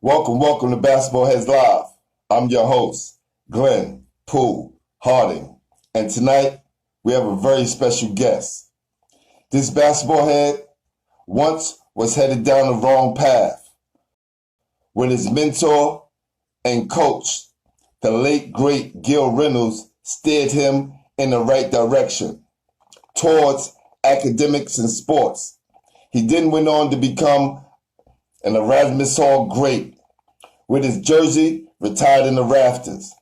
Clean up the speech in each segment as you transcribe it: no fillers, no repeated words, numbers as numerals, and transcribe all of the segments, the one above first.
Welcome to BasketballHeadzz Live. I'm your host, Glenn Poole Harding, and tonight we have a very special guest. This basketball head once was headed down the wrong path when his mentor and coach, the late great Gil Reynolds, steered him in the right direction towards academics and sports. He then went on to become an Erasmus Hall great, with his jersey retired in the rafters.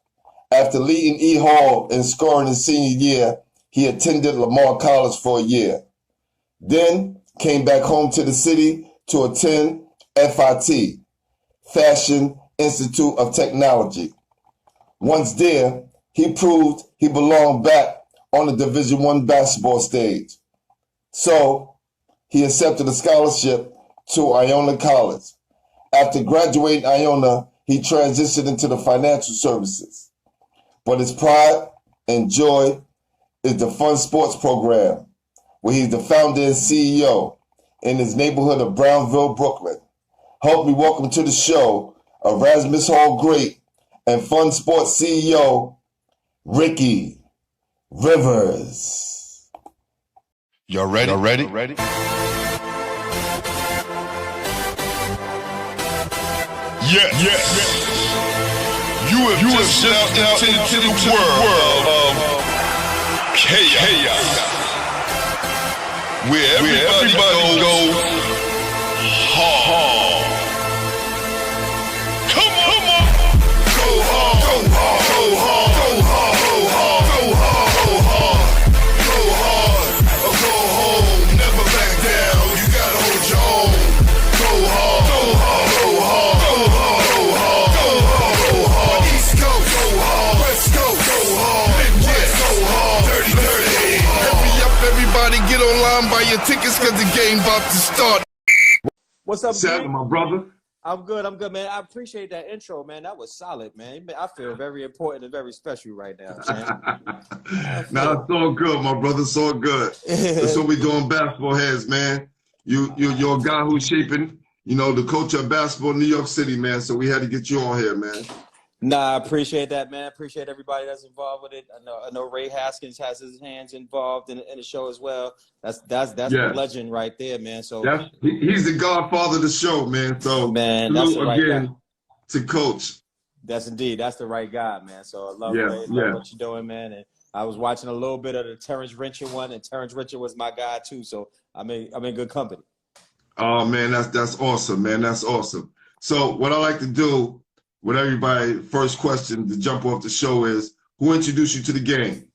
After leading E Hall in scoring his senior year, he attended Lamar College for a year. Then came back home to the city to attend FIT, Fashion Institute of Technology. Once there, he proved he belonged back on the Division I basketball stage. So he accepted a scholarship to Iona College. After graduating Iona, he transitioned into the financial services. But his pride and joy is the Funsport program, where he's the founder and CEO in his neighborhood of Brownsville, Brooklyn. Help me welcome to the show Erasmus Hall great and Funsport CEO, Ricky Rivers. Y'all ready? Yes. You have just stepped out into the world of chaos, where everybody goes hard. Come on. Go hard. Go hard. Go hard. Go hard. Go hard. Go hard. Go hard. Or go home. Never back down. You gotta hold your own. Go hard. Go hard. Go hard. Everybody get online, buy your tickets, cause the game about to start. What's up, Saturday, my brother? I'm good, man. I appreciate that intro, man. That was solid, man. I feel very important and very special right now, man. Nah, it's all good, my brother. It's all good. That's what we doing, basketball heads, man. You're a guy who's shaping, the culture of basketball in New York City, man. So we had to get you on here, man. Nah, I appreciate that, man. I appreciate everybody that's involved with it. I know Ray Haskins has his hands involved in the show as well. That's the legend right there, man. So he's the godfather of the show, man. So man, that's the right guy. To Coach. That's the right guy, man. So I love Ray, love what you're doing, man. And I was watching a little bit of the Terrence Richard one, and Terrence Richard was my guy too. So I'm in good company. Oh man, that's awesome, man. That's awesome. So what I like to do with everybody, first question to jump off the show is, who introduced you to the game?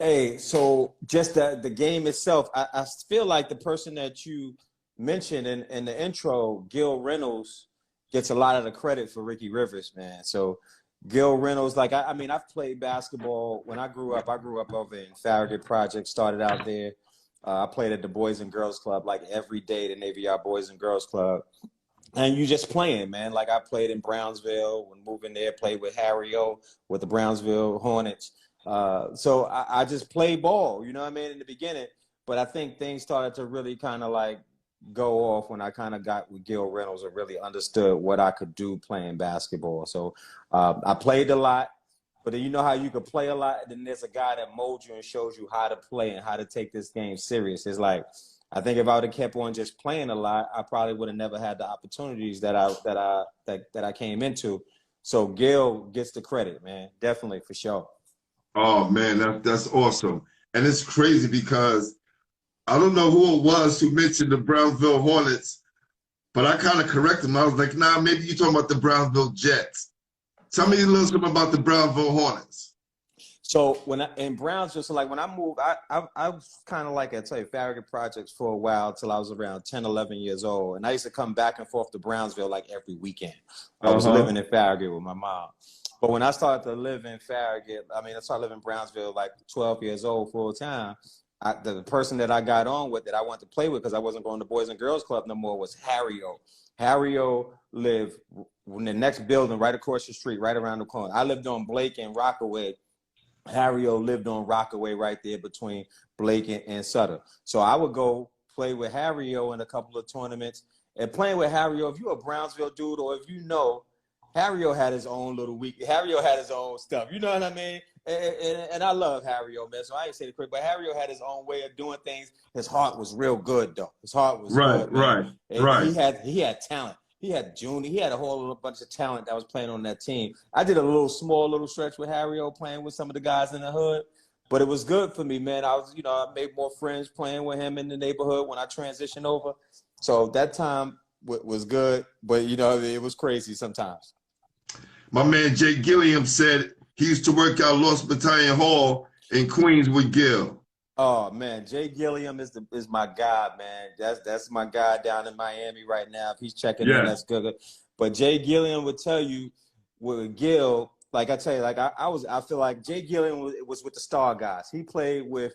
Hey, so just the game itself, I feel like the person that you mentioned in the intro, Gil Reynolds, gets a lot of the credit for Ricky Rivers, man. So Gil Reynolds, I've played basketball. When I grew up over in Farragut Project, started out there. I played at the Boys and Girls Club like every day, the Navy Yard Boys and Girls Club. And you just playing, man. Like I played in Brownsville, when moving there, played with Harry O with the Brownsville Hornets. So I just played ball, you know what I mean, in the beginning. But I think things started to really kind of like go off when I kind of got with Gil Reynolds and really understood what I could do playing basketball. So I played a lot, but then you know how you could play a lot, and then there's a guy that molds you and shows you how to play and how to take this game serious. It's like, I think if I would have kept on just playing a lot, I probably would have never had the opportunities that I came into. So Gil gets the credit, man. Definitely, for sure. Oh man, that's awesome. And it's crazy because I don't know who it was who mentioned the Brownville Hornets, but I kind of corrected him. I was like, nah, maybe you're talking about the Brownsville Jets. Tell me a little something about the Brownville Hornets. So in Brownsville, so like when I moved, I was kind of like, I tell you, Farragut Projects for a while till I was around 10, 11 years old. And I used to come back and forth to Brownsville like every weekend. I was living in Farragut with my mom. But when I started to live in Farragut, I started living in Brownsville like 12 years old full time. The person that I got on with, that I wanted to play with, because I wasn't going to Boys and Girls Club no more, was Harry O. Harry O lived in the next building right across the street, right around the corner. I lived on Blake and Rockaway. Harry O lived on Rockaway right there between Blake and Sutter. So I would go play with Harry O in a couple of tournaments, And playing with Harry-O, if you're a Brownsville dude or if you know, Harry-O had his own little week. Harry-O had his own stuff. You know what I mean? And I love Harry-O, man. So I ain't say the quick, but Harry-O had his own way of doing things. His heart was real good, though. His heart was good, man. And he had talent. He had Junior. He had a whole bunch of talent that was playing on that team. I did a small stretch with Harry-O playing with some of the guys in the hood, but it was good for me, man. I made more friends playing with him in the neighborhood when I transitioned over. So that time was good, but it was crazy sometimes. My man Jay Gilliam said he used to work out Lost Battalion Hall in Queens with Gil. Oh man, Jay Gilliam is my guy, man. That's my guy down in Miami right now. If he's checking in, that's good. But Jay Gilliam would tell you with Gil, like I tell you, like I feel like Jay Gilliam was with the star guys. He played with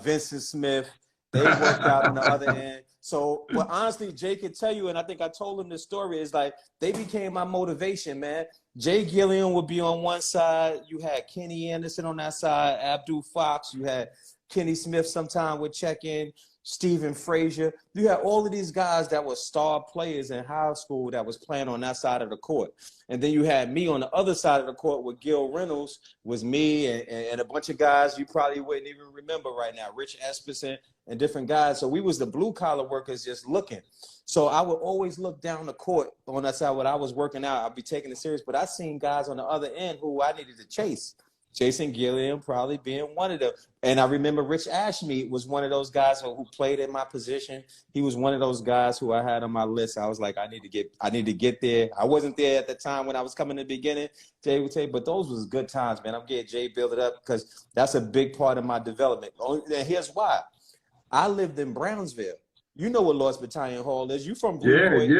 Vincent Smith. They worked out on the other end. So, but honestly, Jay could tell you, and I think I told him this story, is like they became my motivation, man. Jay Gilliam would be on one side. You had Kenny Anderson on that side, Abdul Fox. You had Kenny Smith sometime would check in, Stephen Frazier. You had all of these guys that were star players in high school that was playing on that side of the court. And then you had me on the other side of the court with Gil Reynolds, was me and a bunch of guys you probably wouldn't even remember right now, Rich Espison and different guys. So we was the blue-collar workers just looking. So I would always look down the court on that side when I was working out. I'd be taking it serious. But I seen guys on the other end who I needed to chase. Jason Gilliam probably being one of them. And I remember Rich Ashmead was one of those guys who played in my position. He was one of those guys who I had on my list. I was like, I need to get there. I wasn't there at the time when I was coming in the beginning, Jay would say, but those was good times, man. I'm getting Jay build it up because that's a big part of my development. And here's why. I lived in Brownsville. You know what Lost Battalion Hall is. You from Brooklyn.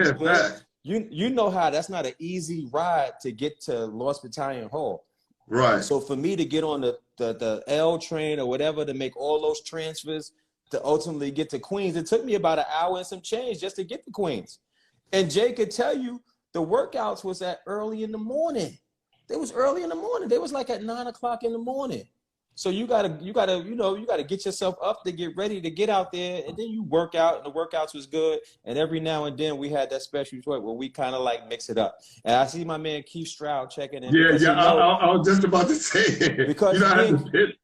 You know how that's not an easy ride to get to Lost Battalion Hall. Right. So for me to get on the L train or whatever to make all those transfers to ultimately get to Queens, it took me about an hour and some change just to get to Queens. And Jay could tell you the workouts was at early in the morning. They was early in the morning. They was like at 9 o'clock in the morning. So you gotta get yourself up to get ready to get out there, and then you work out, and the workouts was good. And every now and then we had that special toy where we kind of like mix it up. And I see my man Keith Stroud checking in. I was just about to say it. Because me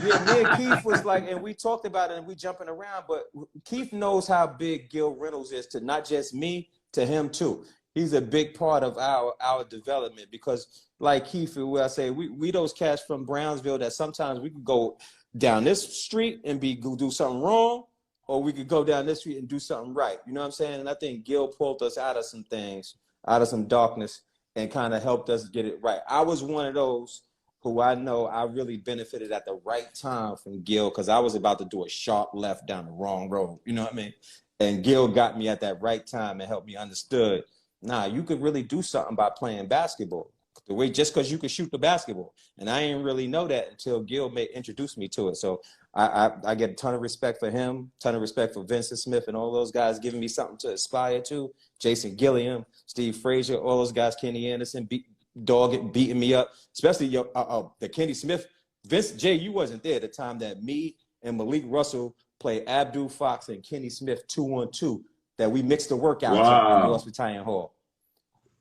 and Keith was like, and we talked about it and we jumping around, but Keith knows how big Gil Reynolds is to not just me, to him too. He's a big part of our development because, like Keith, I say, we those cats from Brownsville that sometimes we could go down this street and do something wrong, or we could go down this street and do something right. You know what I'm saying? And I think Gil pulled us out of some things, out of some darkness, and kind of helped us get it right. I was one of those who I know I really benefited at the right time from Gil because I was about to do a sharp left down the wrong road. You know what I mean? And Gil got me at that right time and helped me understood. Nah, you could really do something by playing basketball. The way just because you could shoot the basketball. And I didn't really know that until Gil introduced me to it. So I get a ton of respect for him, ton of respect for Vincent Smith and all those guys giving me something to aspire to. Jason Gilliam, Steve Frazier, all those guys, Kenny Anderson, beating me up, especially the Kenny Smith. Jay, you wasn't there at the time that me and Malik Russell played Abdul Fox and Kenny Smith 2-on-2, that we mixed the workouts in Lost Battalion Hall.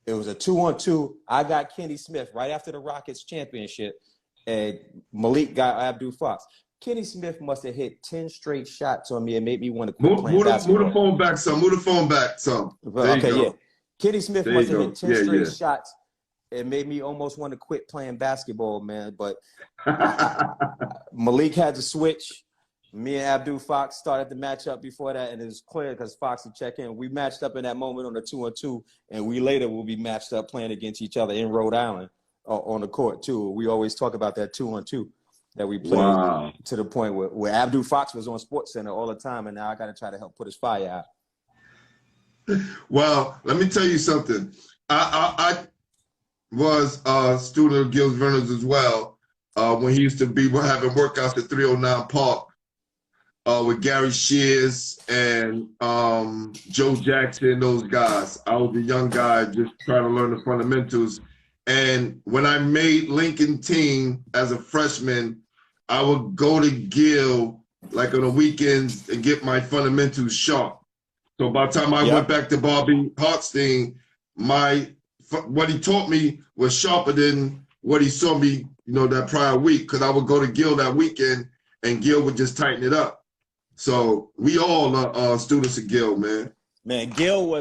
It was a 2-on-2. I got Kenny Smith right after the Rockets championship, and Malik got Abdul Fox. Kenny Smith must have hit 10 straight shots on me and made me want to quit playing basketball. Move the phone back some. Okay, yeah. Kenny Smith must have hit 10 straight shots and made me almost want to quit playing basketball, man. But Malik had to switch. Me and Abdul Fox started the matchup before that, and it was clear because Fox would check in. We matched up in that moment on the 2-on-2, and we later will be matched up playing against each other in Rhode Island on the court, too. We always talk about that 2-on-2 that we played to the point where Abdul Fox was on SportsCenter all the time, and now I got to try to help put his fire out. Well, let me tell you something. I was a student of Gil Reynolds as well when he used to be having workouts at 309 Park. With Gary Shears and Joe Jackson, those guys. I was a young guy just trying to learn the fundamentals. And when I made Lincoln team as a freshman, I would go to Gil like on the weekends and get my fundamentals sharp. So by the time I went back to Bobby Hartstein, what he taught me was sharper than what he saw me, that prior week. Because I would go to Gil that weekend, and Gil would just tighten it up. So we all are students of Gil, man. Man, Gil.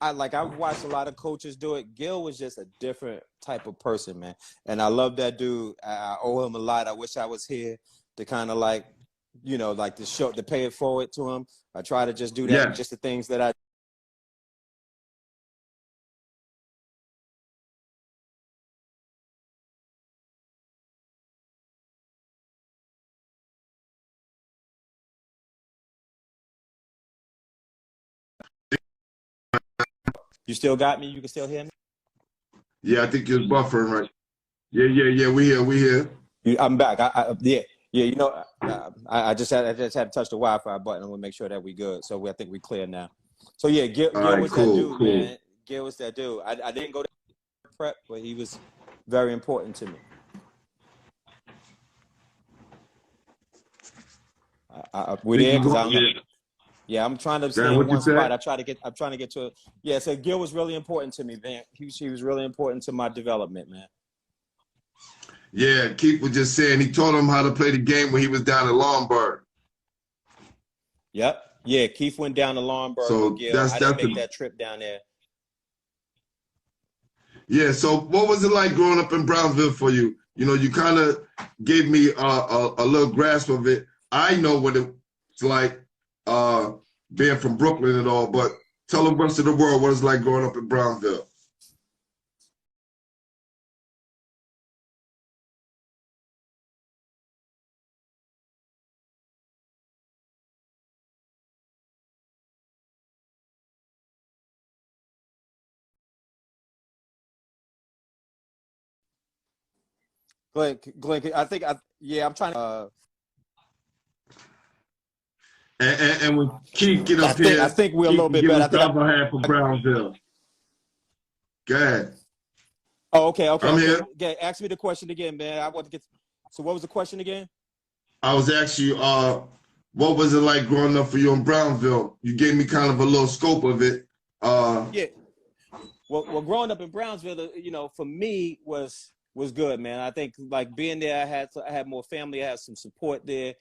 I've watched a lot of coaches do it. Gil was just a different type of person, man. And I love that dude. I owe him a lot. I wish I was here to kind of to pay it forward to him. I try to just do that, just the things that I. You still got me? You can still hear me? Yeah, I think you're buffering, right? Yeah. We here. I'm back. I just had to touch the Wi-Fi button. I'm gonna make sure that we good. So I think we clear now. So yeah, Gil was that dude, man. Gil was that dude. I didn't go to prep, but he was very important to me. We there because I'm trying to stay in one spot. I'm trying to get to it. Yeah, so Gil was really important to me, man. He was really important to my development, man. Yeah, Keith was just saying he taught him how to play the game when he was down at Lombard. Yep. Yeah, Keith went down to Lombard. So with Gil. I didn't make that trip down there. Yeah, so what was it like growing up in Brownsville for you? You kind of gave me a little grasp of it. I know what it's like being from Brooklyn and all, but tell the rest of the world what it's like growing up in Brownsville. Glenn, I'm trying to. And when Keith get up here, I think we're a little bit better. I had for Brownsville. Go ahead. Oh, okay. I'm here. Okay, ask me the question again, man. I want to get. So, what was the question again? I was asking you, what was it like growing up for you in Brownsville? You gave me kind of a little scope of it. Yeah. Well, growing up in Brownsville, for me was good, man. I think like being there, I had more family. I had some support there.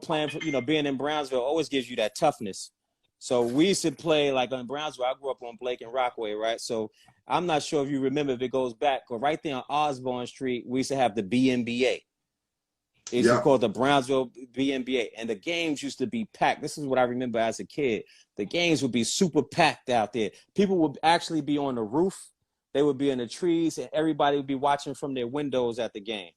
Playing for, being in Brownsville always gives you that toughness. So we used to play like in Brownsville. I grew up on Blake and Rockaway, right? So I'm not sure if you remember if it goes back, but right there on Osborne Street, we used to have the BNBA. It's called the Brownsville BNBA, and the games used to be packed. This is what I remember as a kid. The games would be super packed out there. People would actually be on the roof. They would be in the trees, and everybody would be watching from their windows at the game.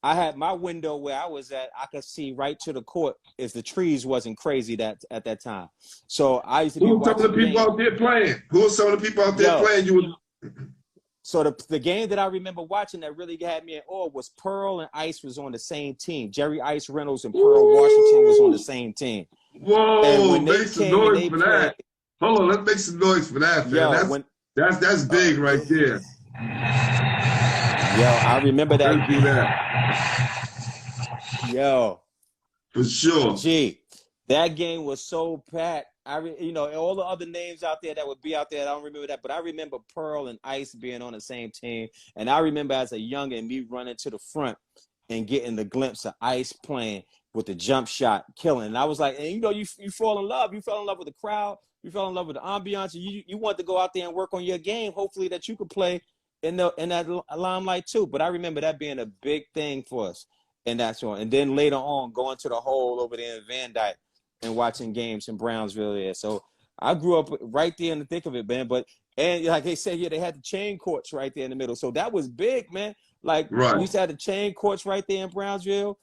I had my window where I was at. I could see right to the court if the trees wasn't crazy at that time. So I used to be watching. Who are some of the people out there playing? Who are some of the people out there playing? So the game that I remember watching that really had me in awe was Pearl and Ice was on the same team. Jerry Ice Reynolds and Pearl Washington was on the same team. Whoa! Make some noise for that. Hold on, let's make some noise for that, man. That's big right there. Yo, I remember that. Do that. Yo, for sure. Gee, that game was so packed. All the other names out there that would be out there, I don't remember that, but I remember Pearl and Ice being on the same team. And I remember as a youngin' me running to the front and getting the glimpse of Ice playing with the jump shot, killing. And I was like, and you fall in love. You fell in love with the crowd. You fell in love with the ambiance. You want to go out there and work on your game, hopefully that you could play in that limelight too. But I remember that being a big thing for us. And that's one. And then later on, going to the hole over there in Van Dyke and watching games in Brownsville there. So I grew up right there in the thick of it, man. And like they said, they had the chain courts right there in the middle. So that was big, man. Like we used to have the chain courts right there in Brownsville,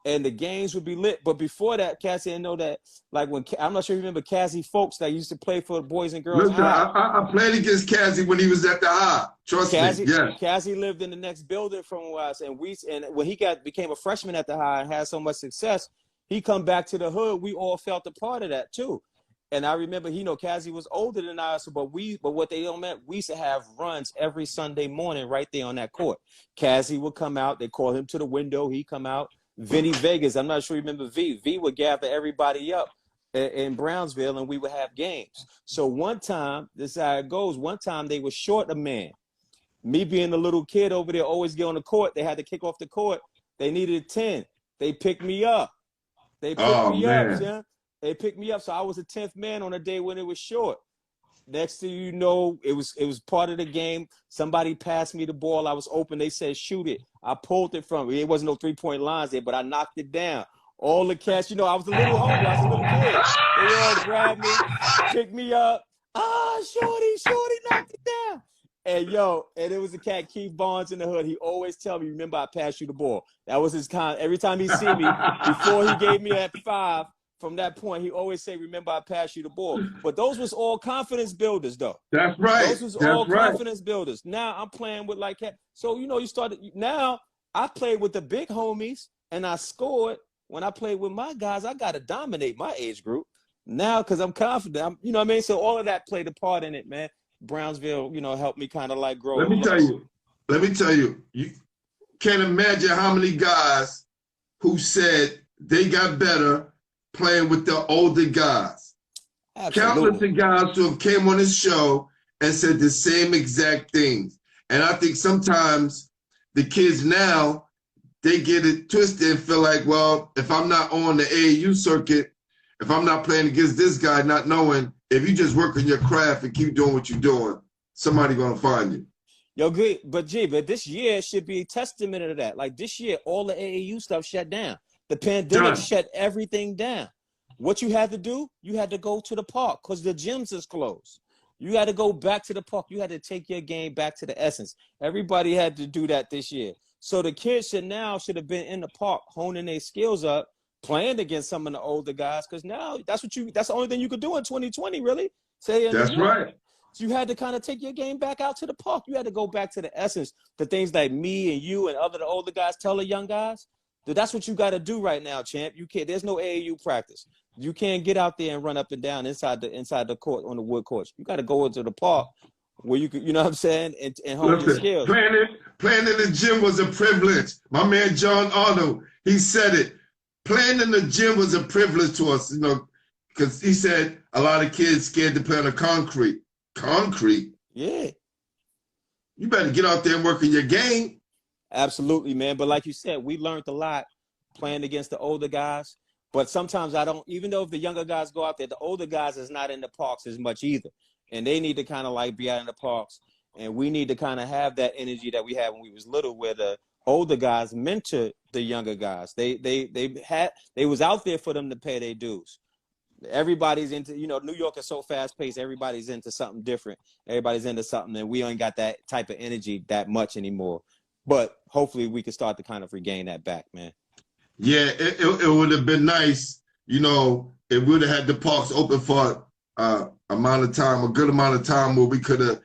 and the games would be lit. But before that, Cassie didn't know that. Like I'm not sure you remember Cassie Folks that used to play for the Boys and Girls High. I played against Cassie when he was at the high. Trust me, yeah. Cassie lived in the next building from us, and when he became a freshman at the high and had so much success, he come back to the hood. We all felt a part of that too. And I remember, Cassie was older than us, but what they don't meant, we used to have runs every Sunday morning right there on that court. Cassie would come out. They call him to the window. He come out. Vinny Vegas, I'm not sure you remember V. V would gather everybody up in Brownsville, and we would have games. So one time, this is how it goes. One time they were short a man. Me being the little kid over there, always get on the court. They had to kick off the court. They needed 10. They picked me up. They picked Oh me up, man. yeah. They picked me up. So I was the 10th man on a day when it was short. Next thing you know, it was part of the game. Somebody passed me the ball. I was open. They said, shoot it. I pulled it from it. It wasn't no three-point lines there, but I knocked it down. All the cats, I was a little hungry. I was a little kid. They all grabbed me, picked me up. Shorty knocked it down. And it was a cat, Keith Barnes in the hood. He always tell me, remember, I passed you the ball. That was his kind. Every time he see me, before he gave me that 5, from that point, he always say, remember, I passed you the ball. But those was all confidence builders, though. That's right. Those was all confidence builders. Now I'm playing with like that. So, now I played with the big homies, and I scored. When I played with my guys, I got to dominate my age group now because I'm confident. You know what I mean? So all of that played a part in it, man. Brownsville, helped me kind of like grow. Let me tell you, you can't imagine how many guys who said they got better playing with the older guys. Absolutely. Countless of guys who have came on this show and said the same exact things. And I think sometimes the kids now, they get it twisted and feel like, well, if I'm not on the AAU circuit, if I'm not playing against this guy, not knowing, if you just work on your craft and keep doing what you're doing, somebody gonna find you. Yo, good. But this year should be a testament to that. Like this year, all the AAU stuff shut down. The pandemic shut everything down. What you had to do, you had to go to the park because the gyms is closed. You had to go back to the park. You had to take your game back to the essence. Everybody had to do that this year. So the kids should have been in the park honing their skills up, playing against some of the older guys, because now that's the only thing you could do in 2020, really. That's right. So you had to kind of take your game back out to the park. You had to go back to the essence, the things like me and you and the older guys tell the young guys. Dude, that's what you got to do right now, champ. You can't. There's no AAU practice. You can't get out there and run up and down inside the court on the wood courts. You got to go into the park where you could, you know what I'm saying, and hone your skills. Playing in the gym was a privilege. My man John Arnold, he said it. Playing in the gym was a privilege to us, because he said a lot of kids scared to play on the concrete. Concrete? Yeah. You better get out there and work in your game. Absolutely, man. But like you said, we learned a lot playing against the older guys. But sometimes even though if the younger guys go out there, the older guys is not in the parks as much either. And they need to kind of like be out in the parks. And we need to kind of have that energy that we had when we was little, where the older guys mentored the younger guys. They was out there for them to pay their dues. Everybody's into, New York is so fast paced. Everybody's into something different. Everybody's into something, and we ain't got that type of energy that much anymore. But hopefully we can start to kind of regain that back, man. Yeah, it would have been nice, if we would have had the parks open for a good amount of time where we could have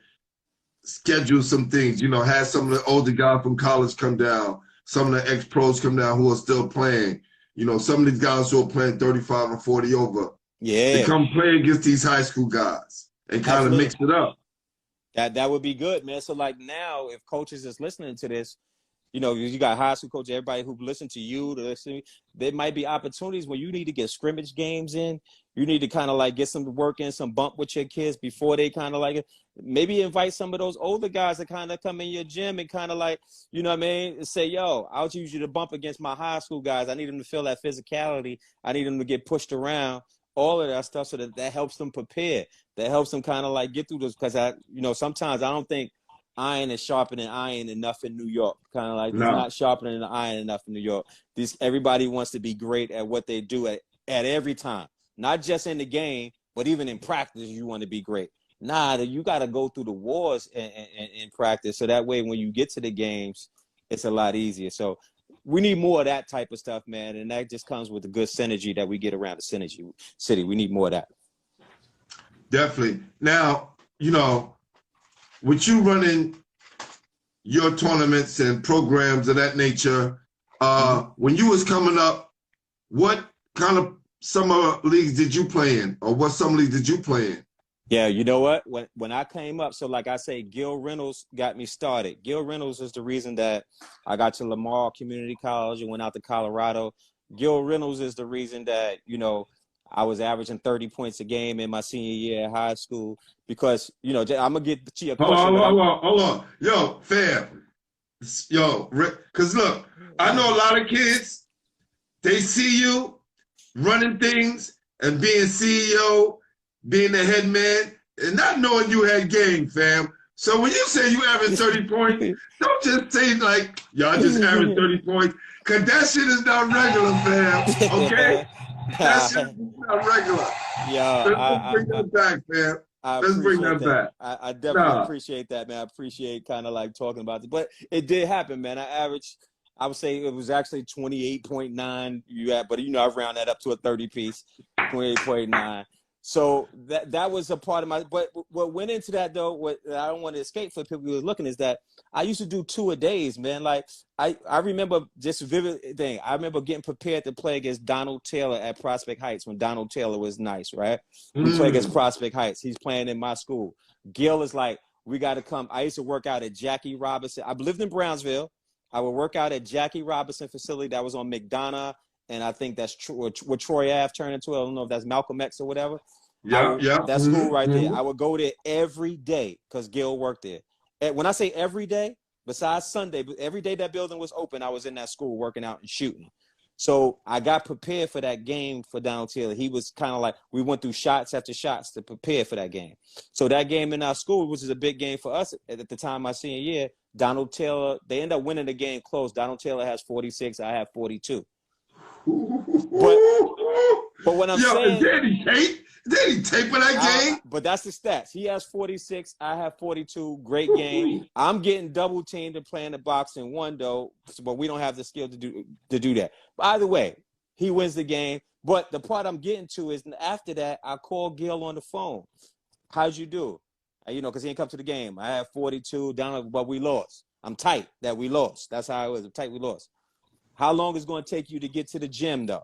scheduled some things, had some of the older guys from college come down, some of the ex-pros come down who are still playing, some of these guys who are playing 35 or 40 over. Yeah. They come play against these high school guys and kind of mix it up. That would be good, man. So like now, if coaches is listening to this, you got high school coaches, everybody who listen to you, there might be opportunities where you need to get scrimmage games in. You need to kind of like get some work in, some bump with your kids before they kind of like maybe invite some of those older guys to kind of come in your gym and kind of like, you know what I mean? And say, yo, I'll use you to bump against my high school guys. I need them to feel that physicality. I need them to get pushed around, all of that stuff, so that helps them prepare. That helps them kind of like get through this, because sometimes I don't think iron is sharpening iron enough in New York. Kind of like it's not sharpening the iron enough in New York. Everybody wants to be great at what they do at every time. Not just in the game, but even in practice, you want to be great. Nah, you got to go through the wars in practice, so that way when you get to the games, it's a lot easier. So we need more of that type of stuff, man, and that just comes with the good synergy that we get around the synergy city. We need more of that. Definitely. Now, with you running your tournaments and programs of that nature, when you was coming up, what kind of summer leagues did you play in, or what summer leagues did you play in? Yeah, you know what? When I came up, so like I say, Gil Reynolds got me started. Gil Reynolds is the reason that I got to Lamar Community College and went out to Colorado. Gil Reynolds is the reason that, I was averaging 30 points a game in my senior year at high school because, you know, I'm going to get to your question. Hold on. Yo, fam. Yo, because look, I know a lot of kids, they see you running things and being CEO, being the head man, and not knowing you had game, fam. So when you say you average 30 points, don't just say like, y'all just average 30 points, because that shit is not regular, fam. Okay? That shit is not regular. Yeah, Let's bring that back, fam. Let's bring that back. I definitely appreciate that, man. I appreciate kind of like talking about it. But it did happen, man. I would say it was actually 28.9. But you know, I round that up to a 30 piece, 28.9. So that was a part of my. But what went into that though, what I don't want to escape for people who are looking is that I used to do 2 a days, man. Like I remember just vivid thing. I remember getting prepared to play against Donald Taylor at Prospect Heights when Donald Taylor was nice, right? We play against Prospect Heights. He's playing in my school. Gil is like, we got to come. I used to work out at Jackie Robinson. I lived in Brownsville. I would work out at Jackie Robinson facility that was on McDonough, and I think that's what Troy Ave turned into. I don't know if that's Malcolm X or whatever. Yeah. That school right there. I would go there every day because Gil worked there. And when I say every day, besides Sunday, but every day that building was open, I was in that school working out and shooting. So I got prepared for that game for Donald Taylor. He was kind of like, we went through shots after shots to prepare for that game. So that game in our school, which is a big game for us at the time, my senior year, Donald Taylor, they end up winning the game close. Donald Taylor has 46, I have 42. But what I'm saying, did he tape for that game? But that's the stats. He has 46, I have 42. Great game. I'm getting double teamed and playing the boxing one though, but we don't have the skill to do that. But either way, he wins the game. But the part I'm getting to is after that, I call Gil on the phone. How'd you do? You know, because he didn't come to the game. I have 42 down, but we lost. I'm tight that we lost. That's how it was. I'm tight we lost. How long is it going to take you to get to the gym, though?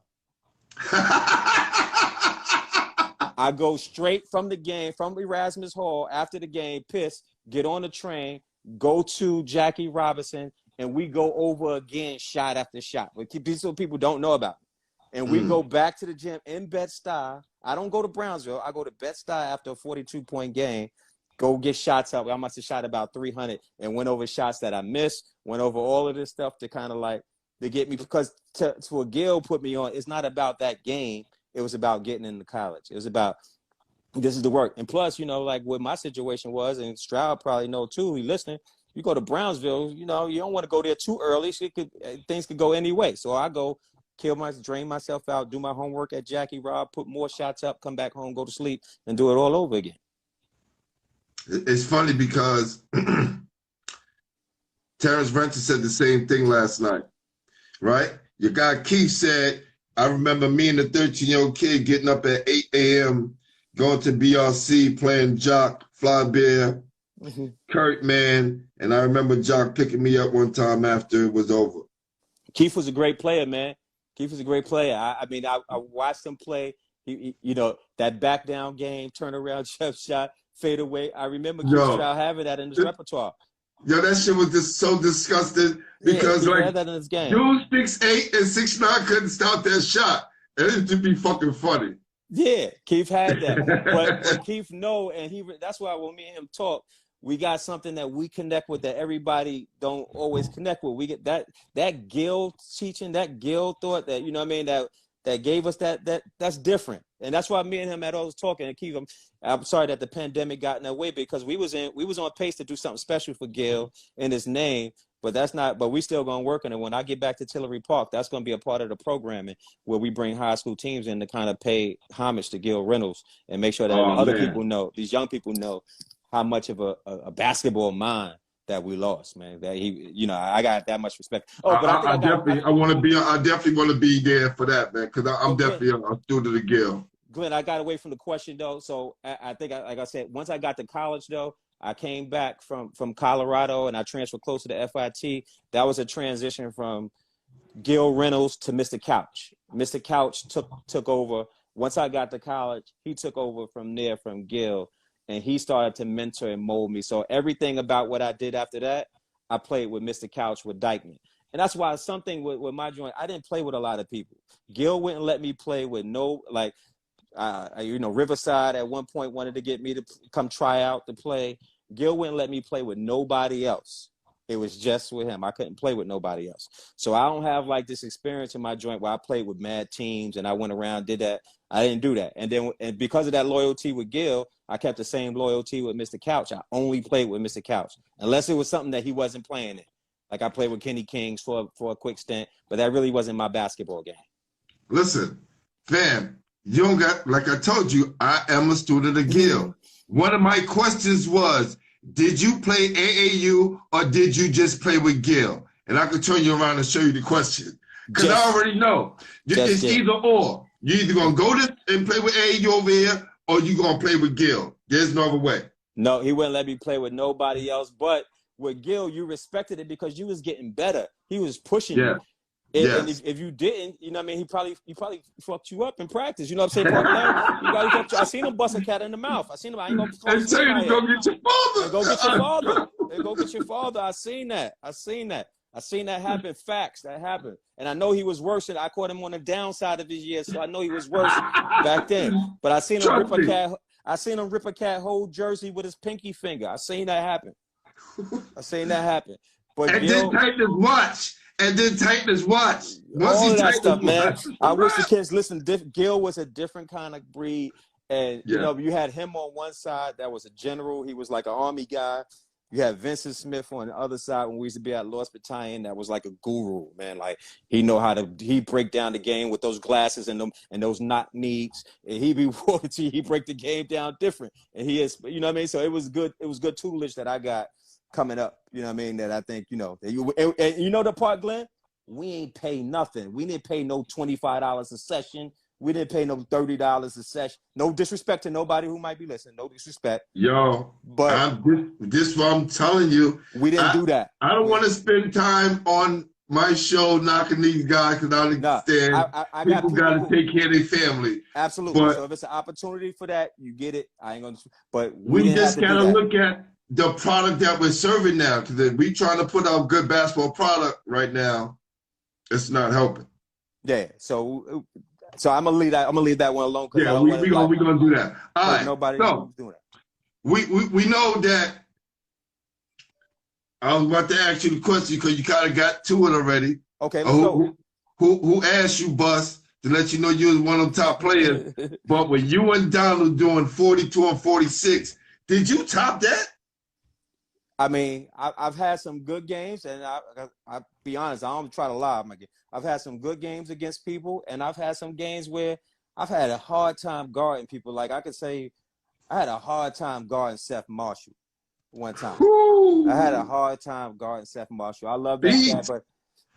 I go straight from the game, from Erasmus Hall, after the game, pissed, get on the train, go to Jackie Robinson, and we go over again shot after shot. But people don't know about it. And we go back to the gym in Bed-Stuy. I don't go to Brownsville. I go to Bed-Stuy after a 42-point game. Go get shots up. I must have shot about 300 and went over shots that I missed, went over all of this stuff to kind of like, to get me, because to what Gil put me on, it's not about that game. It was about getting into college. It was about, this is the work. And plus, you know, like what my situation was, and Stroud probably know too, he listening, you go to Brownsville, you know, you don't want to go there too early. So things could go any way. So I go drain myself out, do my homework at Jackie Rob, put more shots up, come back home, go to sleep, and do it all over again. It's funny because Terrence Venture said the same thing last night, right? Your guy Keith said, I remember me and the 13-year-old kid getting up at 8 a.m., going to BRC, playing Jock, Fly Bear, Kurt, man. And I remember Jock picking me up one time after it was over. Keith was a great player, man. Keith was a great player. I mean, I watched him play. He, you know, that back down game, turn around, jump shot, fade away. I remember Keith Stroud having that in his repertoire. Yo, that shit was just so disgusting because he like had that in his game. Dude 6'8" and 6'9" couldn't stop that shot. And it used to be fucking funny. Yeah, Keith had that. but Keith know, and that's why when me and him talk, we got something that we connect with that everybody don't always connect with. We get that Gil teaching, that Gil thought, that, you know what I mean, that gave us that's different. And that's why me and him had always talking. And Keith, I'm sorry that the pandemic got in that way, because we was on pace to do something special for Gil in his name. But we still gonna work on it. When I get back to Tillery Park, that's gonna be a part of the programming where we bring high school teams in to kind of pay homage to Gil Reynolds and make sure that people know, these young people know how much of a basketball mind that we lost, man. That he, you know, I got that much respect. Oh, but I definitely want to be there for that, man, because I'm definitely a student of Gil. Glenn, I got away from the question though, so I think, like I said, once I got to college though, I came back from Colorado and I transferred closer to FIT. That was a transition from Gil Reynolds to Mr. Couch. Mr. Couch took over. Once I got to college, he took over from there from Gil, and he started to mentor and mold me. So everything about what I did after that, I played with Mr. Couch, with Dykeman. And that's why something with my joint, I didn't play with a lot of people. Gil wouldn't let me play with Riverside at one point wanted to get me to come try out to play. Gil wouldn't let me play with nobody else. It was just with him. I couldn't play with nobody else. So I don't have like this experience in my joint where I played with mad teams and I went around, did that. I didn't do that. And because of that loyalty with Gil, I kept the same loyalty with Mr. Couch. I only played with Mr. Couch, unless it was something that he wasn't playing in. Like I played with Kenny Kings for a quick stint, but that really wasn't my basketball game. Listen, fam, you don't got, like I told you, I am a student of Gil. One of my questions was, did you play AAU or did you just play with Gil? And I could turn you around and show you the question. Because I already know. It's either or. You're either going to go and play with AAU over here or you're going to play with Gil. There's no other way. No, he wouldn't let me play with nobody else. But with Gil, you respected it because you was getting better. He was pushing you. And if you didn't, you know what I mean, he probably fucked you up in practice. You know what I'm saying? I seen him bust a cat in the mouth. I seen him. I ain't gonna tell you to go get your father. Go get your father. Go get your father. I seen that. I seen that happen. Facts. That happened. And I know he was worse. I caught him on the downside of his year, so I know he was worse back then. But I seen him rip a cat. I seen him rip a cat whole jersey with his pinky finger. I seen that happen. But and then tighten his watch. And then tighten his watch. All that stuff, man. I wish the kids listen. Gil was a different kind of breed. And, you had him on one side that was a general. He was like an army guy. You had Vincent Smith on the other side when we used to be at Lost Battalion. That was like a guru, man. Like, he break down the game with those glasses and those knock knees. And he break the game down different. And he is, you know what I mean? So it was good tutelage that I got coming up, you know what I mean, that I think, and you know the part, Glenn? We ain't pay nothing. We didn't pay no $25 a session. We didn't pay no $30 a session. No disrespect to nobody who might be listening. No disrespect. Yo, but this what I'm telling you. We didn't do that. I don't want to spend time on my show knocking these guys because I understand people got to take care of their family. Absolutely. But so if it's an opportunity for that, you get it. I ain't going to. But we just got to look at the product that we're serving now, because if we trying to put out good basketball product right now, it's not helping. Yeah, so I'm gonna leave that one alone. Yeah, we're gonna do that. All right. Nobody's doing that. We know that. I was about to ask you the question because you kind of got to it already. Okay, let's go. Who asked you, Bus, to let you know you was one of the top players? But when you and Donald doing 42 and 46, did you top that? I mean, I've had some good games, and I'll be honest, I don't try to lie. I've had some good games against people, and I've had some games where I've had a hard time guarding people. Like I could say I had a hard time guarding Seth Marshall one time. I had a hard time guarding Seth Marshall. I love that guy,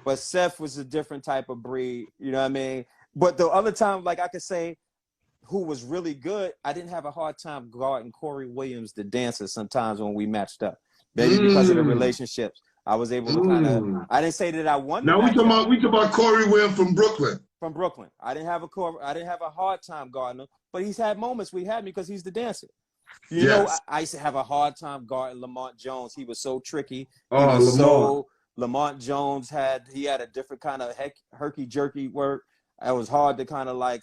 but Seth was a different type of breed, you know what I mean? But the other time, like I could say, who was really good, I didn't have a hard time guarding Corey Williams, the dancer, sometimes when we matched up. Maybe because of the relationships, I was able to kind of. I didn't say that I won. Now we talk about Corey Williams from Brooklyn. From Brooklyn, I didn't have a hard time guarding him, but he's had moments we had me because he's the dancer. You know, I used to have a hard time guarding Lamont Jones. He was so tricky. Lamont Jones had a different kind of herky jerky work. It was hard to kind of like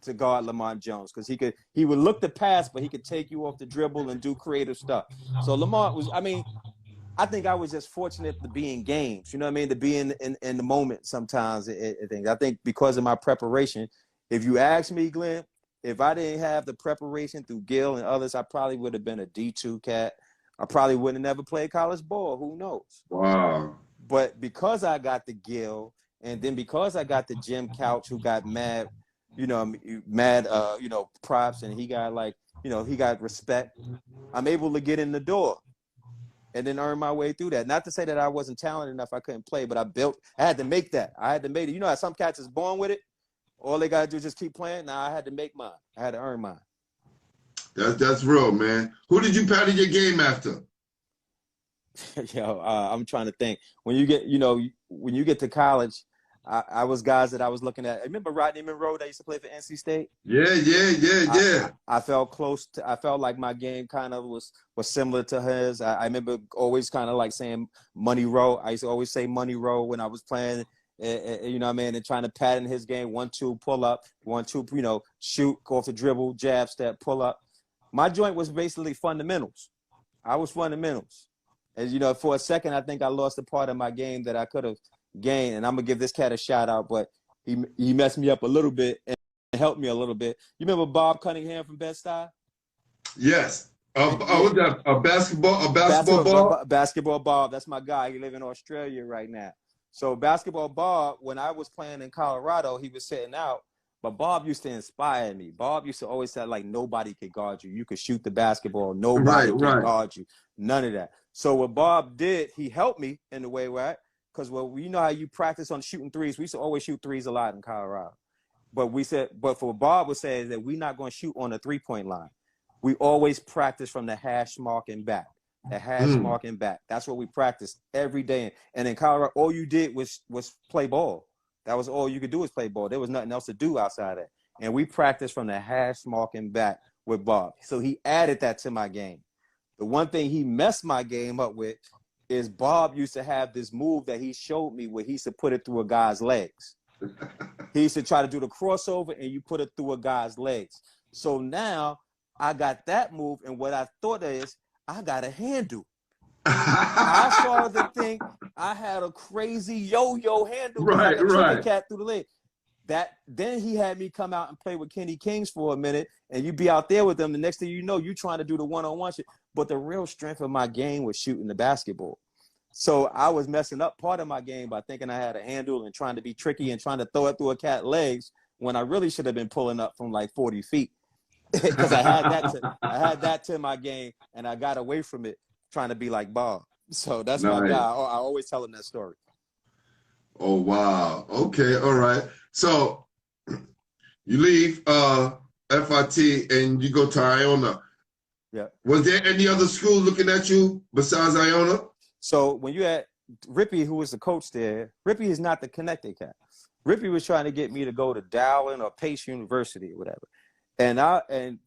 to guard Lamont Jones because he would look to pass, but he could take you off the dribble and do creative stuff. So Lamont was, I think I was just fortunate to be in games, you know what I mean, to be in the moment sometimes. I think because of my preparation, if you ask me, Glenn, if I didn't have the preparation through Gil and others, I probably would have been a D2 cat. I probably wouldn't have never played college ball. Who knows? Wow. But because I got the Gil, and then because I got the Jim Couch, who got mad props, and he got he got respect, I'm able to get in the door and then earn my way through that. Not to say that I wasn't talented enough I couldn't play, but I had to make that. I had to make it. You know how some cats is born with it? All they got to do is just keep playing. Now I had to make mine. I had to earn mine. That's real, man. Who did you pattern your game after? I'm trying to think. When you get to college, I was guys that I was looking at. Remember Rodney Monroe that used to play for NC State? Yeah. I felt I felt like my game kind of was similar to his. I remember always kind of like saying Money Row. I used to always say Money Row when I was playing you know what I mean, and trying to pattern his game, 1-2, pull up, 1-2, you know, shoot, go off the dribble, jab, step, pull up. My joint was basically fundamentals. I was fundamentals. And, you know, for a second, I think I lost a part of my game that I could have gained. And I'm going to give this cat a shout out, but he messed me up a little bit and helped me a little bit. You remember Bob Cunningham from Bed-Stuy? Yes. What's that? A basketball Bob? Basketball Bob. That's my guy. He live in Australia right now. So Basketball Bob, when I was playing in Colorado, he was sitting out. But Bob used to inspire me. Bob used to always say, like, nobody could guard you. You could shoot the basketball. Nobody can guard you. None of that. So what Bob did, he helped me in the way, right? Because, well, you know how you practice on shooting threes. We used to always shoot threes a lot in Colorado. But for what Bob would say is that we're not going to shoot on the three-point line. We always practice from the hash mark and back. The hash mark and back. That's what we practiced every day. And in Colorado, all you did was play ball. That was all you could do was play ball. There was nothing else to do outside that. And we practiced from the hash mark and back with Bob. So he added that to my game. The one thing he messed my game up with is Bob used to have this move that he showed me where he used to put it through a guy's legs. He used to try to do the crossover and you put it through a guy's legs. So now I got that move, and what I thought is I got a handle. I saw the thing. I had a crazy yo-yo handle. Right. Cat through the leg. Then he had me come out and play with Kenny Kings for a minute, and you be out there with them. The next thing you know, you trying to do the one-on-one shit. But the real strength of my game was shooting the basketball. So I was messing up part of my game by thinking I had a handle and trying to be tricky and trying to throw it through a cat's legs when I really should have been pulling up from like 40 feet. Because I had that to my game, and I got away from it trying to be like Bob. So that's my guy. I always tell him that story. Oh, wow. Okay. All right. So you leave FIT and you go to Iona. Yeah. Was there any other school looking at you besides Iona? So when you had Rippy, who was the coach there, Rippy is not the connected cat. Rippy was trying to get me to go to Dowling or Pace University or whatever. And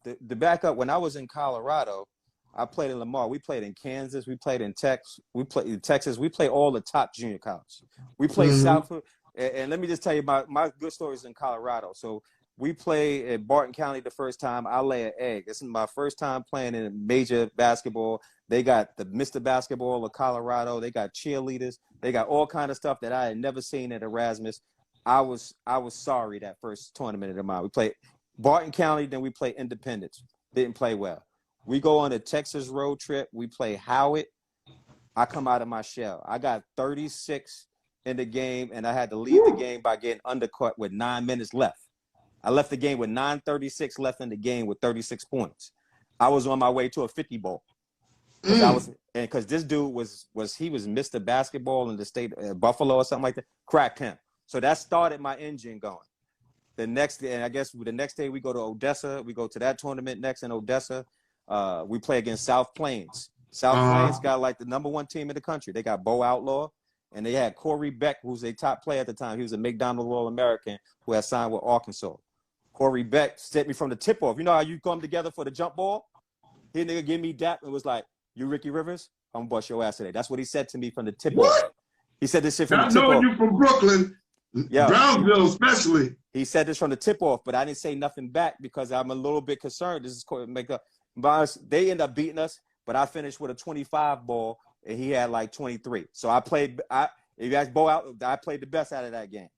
the backup, when I was in Colorado, I played in Lamar. We played in Kansas. We played in Texas. We played in Texas. We played all the top junior colleges. We played Southwood. And let me just tell you my good stories in Colorado. So we played at Barton County the first time. I lay an egg. This is my first time playing in major basketball. They got the Mr. Basketball of Colorado. They got cheerleaders. They got all kind of stuff that I had never seen at Erasmus. I was sorry that first tournament of mine. We played Barton County, then we play Independence. Didn't play well. We go on a Texas road trip. We play Howard. I come out of my shell. I got 36 in the game, and I had to leave the game by getting undercut with 9 minutes left. I left the game with 9:36 left in the game with 36 points. I was on my way to a 50 ball. Because this dude was Mr. Basketball in the state of Buffalo or something like that. Cracked him. So that started my engine going. The next day, and I guess the next day we go to Odessa. We go to that tournament next in Odessa. We play against South Plains. South Plains got like the #1 team in the country. They got Bo Outlaw, and they had Corey Beck, who's a top player at the time. He was a McDonald's All-American who had signed with Arkansas. Corey Beck sent me from the tip-off. You know how you come together for the jump ball? He nigga give me that and was like, "You Ricky Rivers? I'm gonna bust your ass today." That's what he said to me from the tip-off. What? He said this shit from the Not tip-off. knowing you from Brooklyn, Brownsville especially. He said this from the tip-off, but I didn't say nothing back because I'm a little bit concerned. This is makeup. They end up beating us, but I finished with a 25 ball, and he had like 23. So I played. If you ask Bo out, I played the best out of that game.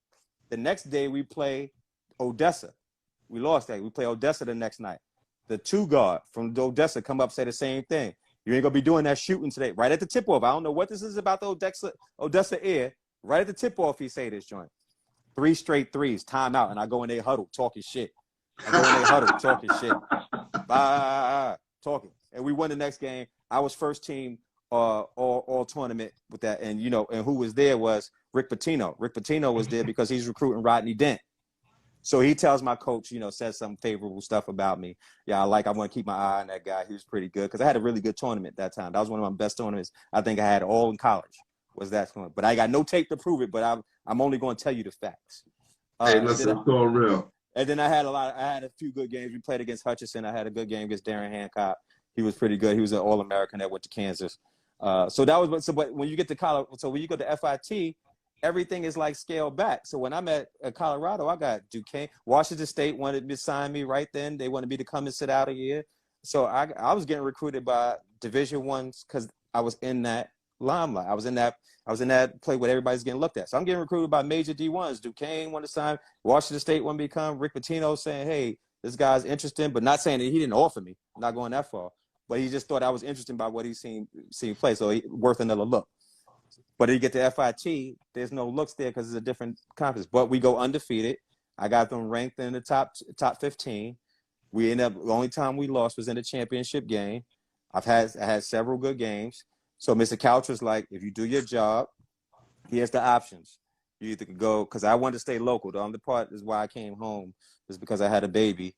The next day we play Odessa. We lost that. We play Odessa the next night. The 2 guard from Odessa come up say the same thing. You ain't gonna be doing that shooting today. Right at the tip-off. I don't know what this is about the Odessa air. Right at the tip-off, he say this joint. 3 straight threes, timeout, and I go in their huddle talking shit. Talking. And we won the next game. I was first team all tournament with that. And, and who was there was Rick Pitino. Rick Pitino was there because he's recruiting Rodney Dent. So he tells my coach, says some favorable stuff about me. Yeah, I want to keep my eye on that guy. He was pretty good because I had a really good tournament that time. That was one of my best tournaments I think I had all in college. Was that tournament. But I got no tape to prove it, but I'm only going to tell you the facts. Hey, listen, it's all real. And then I had a few good games. We played against Hutchinson. I had a good game against Darren Hancock. He was pretty good. He was an All-American that went to Kansas. But when you get to college, so when you go to FIT, everything is like scaled back. So when I'm at Colorado, I got Duquesne. Washington State wanted to sign me right then. They wanted me to come and sit out a year. So I was getting recruited by Division Ones because I was in that limelight. I was in that play where everybody's getting looked at. So I'm getting recruited by major D1s. Duquesne wanted to sign. Washington State wanted me to come. Rick Pitino saying, hey, this guy's interesting, but not saying that he didn't offer me. I'm not going that far. But he just thought I was interested by what he's seen play, so worth another look. But if you get to FIT, there's no looks there because it's a different conference. But we go undefeated. I got them ranked in the top 15. We ended up, the only time we lost was in the championship game. I had several good games. So Mr. Couch was like, if you do your job, here's the options. You either could go, because I wanted to stay local. The other part is why I came home is because I had a baby,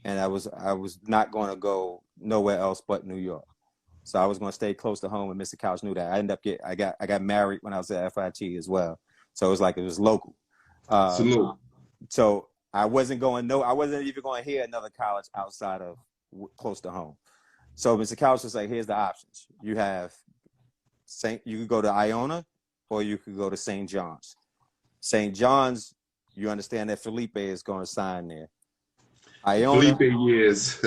and I was not going to go nowhere else but New York. So I was going to stay close to home, and Mr. Couch knew that. I got married when I was at FIT as well. So it was local. Salute. So I wasn't even going to hear another college outside of close to home. So Mr. Couch was like, here's the options. You could go to Iona or you could go to St. John's. St. John's, you understand that Felipe is going to sign there. Iona, Felipe years.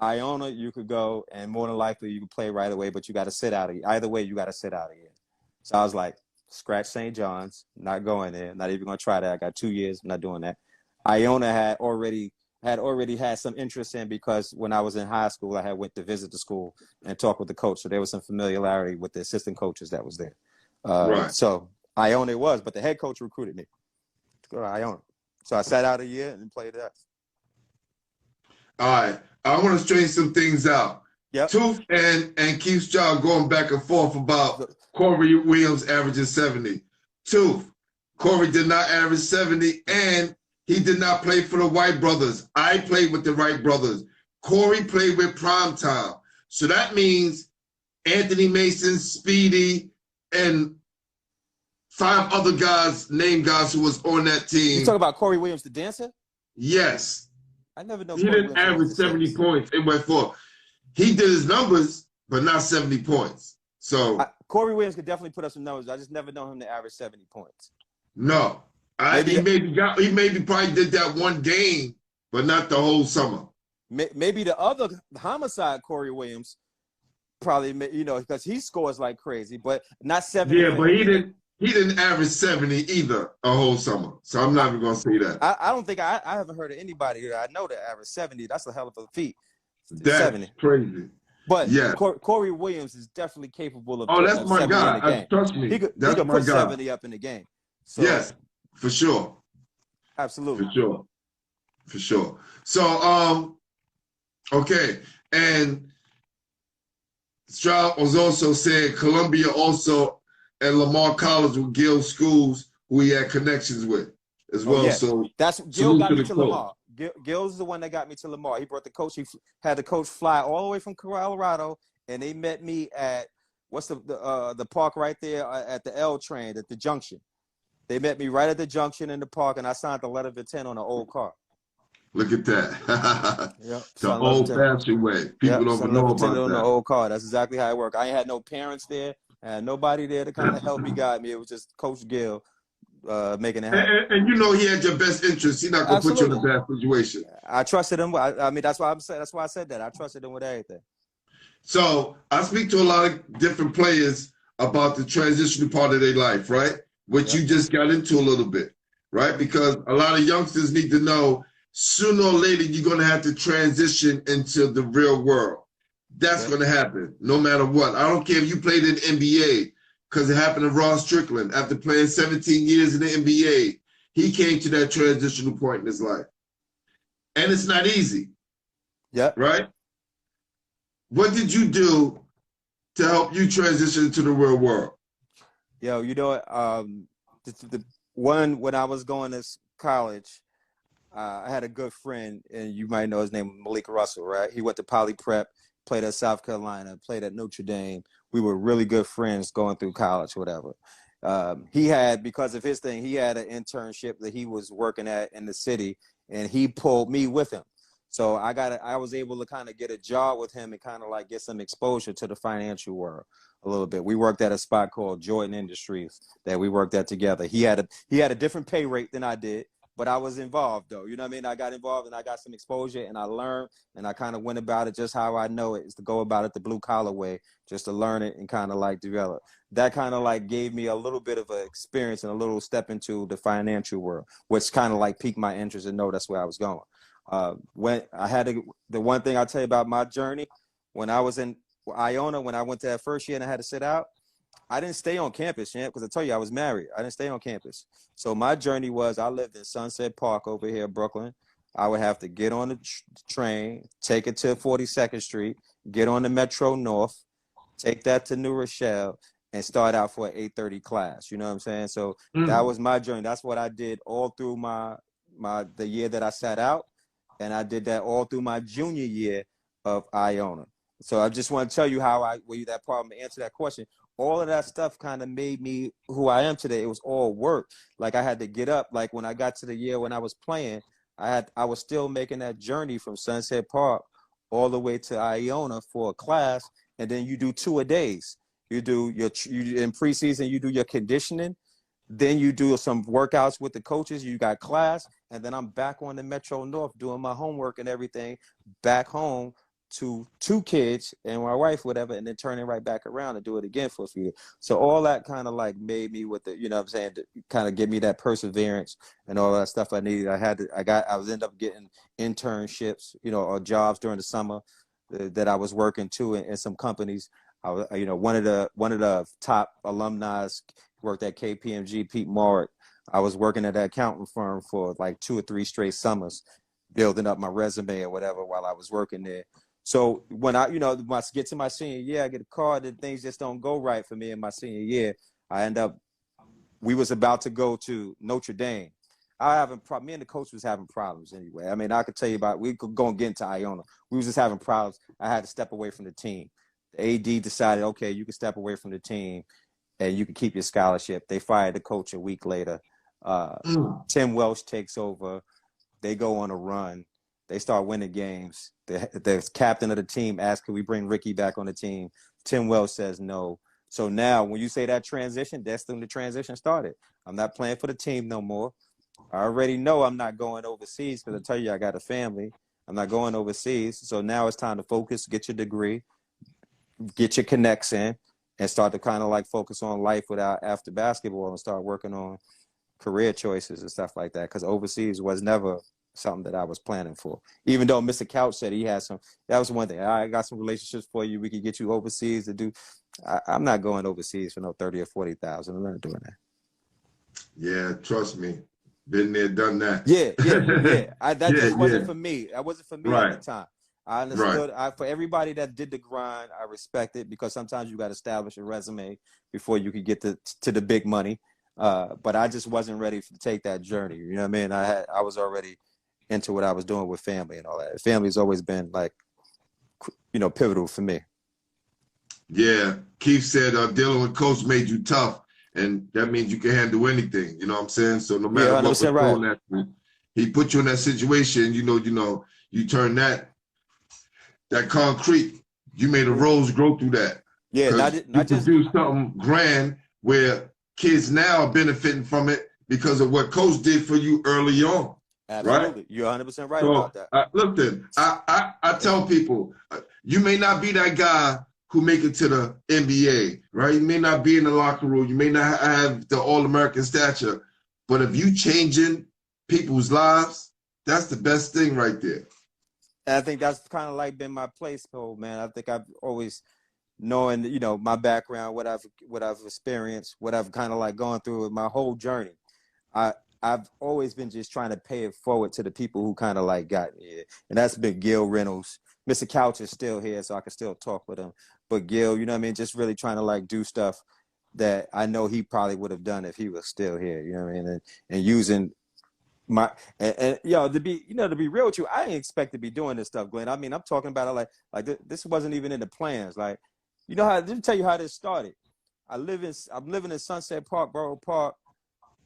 Iona, you could go, and more than likely you could play right away, but you got to sit out of it. Either way, you got to sit out of it. So I was like, scratch St. John's, not going there, not even going to try that. I got 2 years, I'm not doing that. Iona had already had some interest in, because when I was in high school, I had went to visit the school and talk with the coach. So there was some familiarity with the assistant coaches that was there. Right. So Iona it was, but the head coach recruited me to go to Iona. So I sat out a year and played that. All right. I want to straighten some things out. Yep. Tooth and Keith's job going back and forth about Corey Williams averaging 70. Tooth, Corey did not average 70, and he did not play for the White brothers. I played with the Wright brothers. Corey played with Primetime. So that means Anthony Mason, Speedy, and 5 other guys, named guys who was on that team. You talking about Corey Williams, the dancer? Yes. I never know. He didn't average 70 points. It went for. He did his numbers, but not 70 points. So Corey Williams could definitely put up some numbers. I just never know him to average 70 points. No. He maybe probably did that one game, but not the whole summer. Maybe the other homicide, Corey Williams, probably, because he scores like crazy, but not 70. Yeah, but he didn't average 70 either a whole summer. So I'm not even going to say that. I don't think I haven't heard of anybody here I know that average 70. That's a hell of a feat. That's 70. crazy. But yeah, Corey Williams is definitely capable of. Oh, that's my guy. Trust me. He could put 70 up in the game. So, yes, for sure. Absolutely. For sure. So, okay. And Stroud was also saying Columbia also and Lamar College were Gil schools who he had connections with as well. Yeah. So that's Gil got me to Lamar. Gil's the one that got me to Lamar. He brought the coach. He had the coach fly all the way from Colorado, and they met me at what's the park right there at the L train at the junction. They met me right at the junction in the park, and I signed the letter of intent on an old car. Look at that. Yep. The old-fashioned way. People don't know about that. On the old car. That's exactly how it worked. I ain't had no parents there. I had nobody there to kind of help me guide me. It was just Coach Gil making it happen. And he had your best interest. He's not going to put you in a bad situation. I trusted him. I mean, that's why I said that. I trusted him with everything. So I speak to a lot of different players about the transitional part of their life, right? Which you just got into a little bit, right? Because a lot of youngsters need to know sooner or later you're going to have to transition into the real world. That's going to happen no matter what. I don't care if you played in the NBA, because it happened to Ross Strickland. After playing 17 years in the NBA, he came to that transitional point in his life. And it's not easy. Yeah. Right? What did you do to help you transition into the real world? Yo, the one, when I was going to college, I had a good friend, and you might know his name, Malik Russell, right? He went to Poly Prep, played at South Carolina, played at Notre Dame. We were really good friends going through college, whatever. He had, because of his thing, he had an internship that he was working at in the city, and he pulled me with him. So I was able to kind of get a job with him and kind of like get some exposure to the financial world a little bit. We worked at a spot called Jordan Industries that we worked at together. He had a different pay rate than I did, but I was involved though. You know what I mean? I got involved and I got some exposure and I learned and I kind of went about it just how I know it is to go about it the blue collar way, just to learn it and kind of like develop. That kind of like gave me a little bit of an experience and a little step into the financial world, which kind of like piqued my interest and know that's where I was going. When I had the one thing I'll tell you about my journey, when I was in Iona, when I went to that first year and I had to sit out, I didn't stay on campus, because I told you I was married. I didn't stay on campus. So my journey was I lived in Sunset Park over here in Brooklyn. I would have to get on the train, take it to 42nd Street, get on the Metro North, take that to New Rochelle, and start out for an 8:30 class. You know what I'm saying? So that was my journey. That's what I did all through the year that I sat out. And I did that all through my junior year of Iona. So I just want to tell you how that problem to answer that question. All of that stuff kind of made me who I am today. It was all work. Like I had to get up. Like when I got to the year when I was playing, I was still making that journey from Sunset Park all the way to Iona for a class. And then you do 2 a days. You do in preseason, you do your conditioning. Then you do some workouts with the coaches. You got class. And then I'm back on the Metro North doing my homework and everything back home to 2 kids and my wife, whatever, and then turning right back around and do it again for a few years. So all that kind of like made me with the, you know what I'm saying, to kind of give me that perseverance and all that stuff I needed. I was end up getting internships, or jobs during the summer that I was working too in some companies. I was, one of the top alumni worked at KPMG, Pete Marriott. I was working at that accounting firm for like 2 or 3 straight summers, building up my resume or whatever while I was working there. So when I get to my senior year, I get a card and things just don't go right for me in my senior year. We was about to go to Notre Dame. Me and the coach was having problems anyway. I mean, I could tell you we could go and get into Iona. We was just having problems. I had to step away from the team. The AD decided, okay, you can step away from the team and you can keep your scholarship. They fired the coach a week later. Tim Welsh takes over. They go on a run. They start winning games. The captain of the team asks, can we bring Ricky back on the team? Tim Welsh says no. So now when you say that transition, that's when the transition started. I'm not playing for the team no more. I already know I'm not going overseas because I tell you I got a family. I'm not going overseas. So now it's time to focus, get your degree, get your connects in, and start to kind of like focus on life after basketball and start working on career choices and stuff like that. Because overseas was never something that I was planning for. Even though Mr. Couch said he had that was one thing. I got some relationships for you. We could get you overseas to do. I'm not going overseas for no 30 or 40,000. I'm not doing that. Yeah, trust me. Been there, done that. Yeah. That just wasn't for me. That wasn't for me at the time. I understood. For everybody that did the grind, I respect it because sometimes you got to establish a resume before you can get to the big money. But I just wasn't ready to take that journey. You know what I mean? I was already into what I was doing with family and all that. Family's always been like, pivotal for me. Yeah. Keith said dealing with coach made you tough, and that means you can handle anything. You know what I'm saying? So no matter what was thrown at you, he put you in that situation. You turn that concrete. You made a rose grow through that. Yeah, not just do something grand where kids now are benefiting from it because of what coach did for you early on. Absolutely. Right? You're 100% right about that. Look then, I tell people, you may not be that guy who make it to the NBA, right? You may not be in the locker room. You may not have the All-American stature. But if you changing people's lives, that's the best thing right there. And I think that's kind of like been my place, man. I think I've always knowing, my background, what I've experienced, what I've kind of like gone through with my whole journey. I've always been just trying to pay it forward to the people who kind of like got me here. And that's been Gil Reynolds. Mr. Couch is still here, so I can still talk with him. But Gil, just really trying to like do stuff that I know he probably would have done if he was still here, you know what I mean? And using to be real with you, I didn't expect to be doing this stuff, Glenn. I mean, I'm talking about it like this wasn't even in the plans. Like, let me tell you how this started. I'm living in Sunset Park, Borough Park,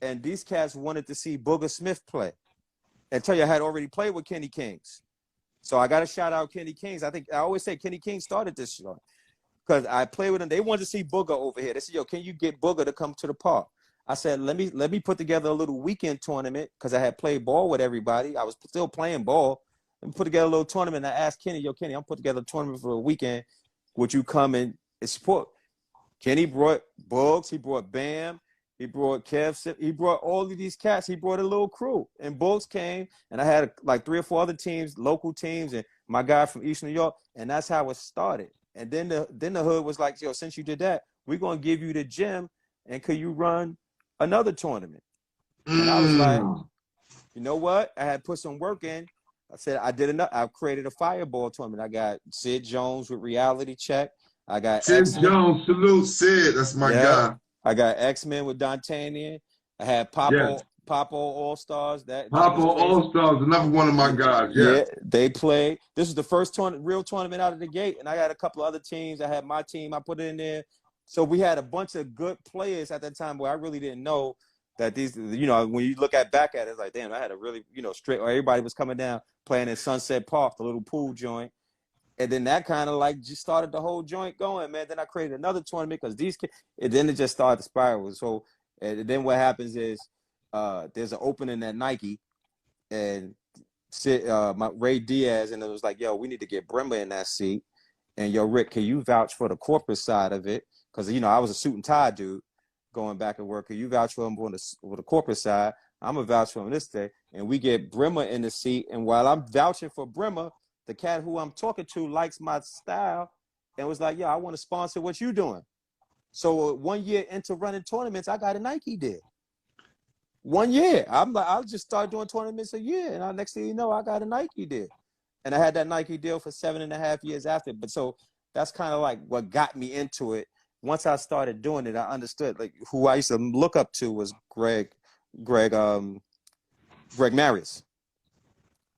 and these cats wanted to see Booger Smith play. And tell you, I had already played with Kenny Kings. So I got to shout out Kenny Kings. I always say Kenny King started this show because I play with him. They wanted to see Booger over here. They said, yo, can you get Booger to come to the park? I said, let me put together a little weekend tournament because I had played ball with everybody. I was still playing ball. Let me put together a little tournament. I asked Kenny, yo, Kenny, I'm putting together a tournament for a weekend. Would you come and support? Kenny brought Bugs. He brought Bam. He brought Kev. He brought all of these cats. He brought a little crew. And Bugs came, and I had like 3 or 4 other teams, local teams, and my guy from East New York. And that's how it started. And then the hood was like, yo, since you did that, we're going to give you the gym, and could you run another tournament? And I was like, you know what? I had put some work in. I said, I did enough. I created a fireball tournament. I got Sid Jones with Reality Check. I got Sid X-Men. Jones, salute Sid. That's my guy. I got X-Men with D'Antanian. I had Papo All-Stars. Papo All-Stars, another one of my guys. Yeah, they played. This was the first real tournament out of the gate, and I had a couple other teams. I had my team. I put it in there. So we had a bunch of good players at that time where I really didn't know that these, you know, when you look back at it, it's like, damn, I had a really, you know, straight, or everybody was coming down playing in Sunset Park, the little pool joint. And then that kind of like just started the whole joint going, man. Then I created another tournament because these kids, and then it just started to spiral. So, and then what happens is there's an opening at Nike, and my Ray Diaz, and it was like, yo, we need to get Brimmer in that seat. And yo, Rick, can you vouch for the corporate side of it? Because, you know, I was a suit and tie dude going back and work. Can you vouch for him on the corporate side? I'm going to vouch for him this day. And we get Brimmer in the seat. And while I'm vouching for Brimmer, the cat who I'm talking to likes my style and was like, yo, I want to sponsor what you doing. So 1 year into running tournaments, I got a Nike deal. 1 year. I'm like, I'll just start doing tournaments a year. And next thing you know, I got a Nike deal. And I had that Nike deal for 7.5 years after. But so that's kind of like what got me into it. Once I started doing it, I understood, like, who I used to look up to was Greg Marius.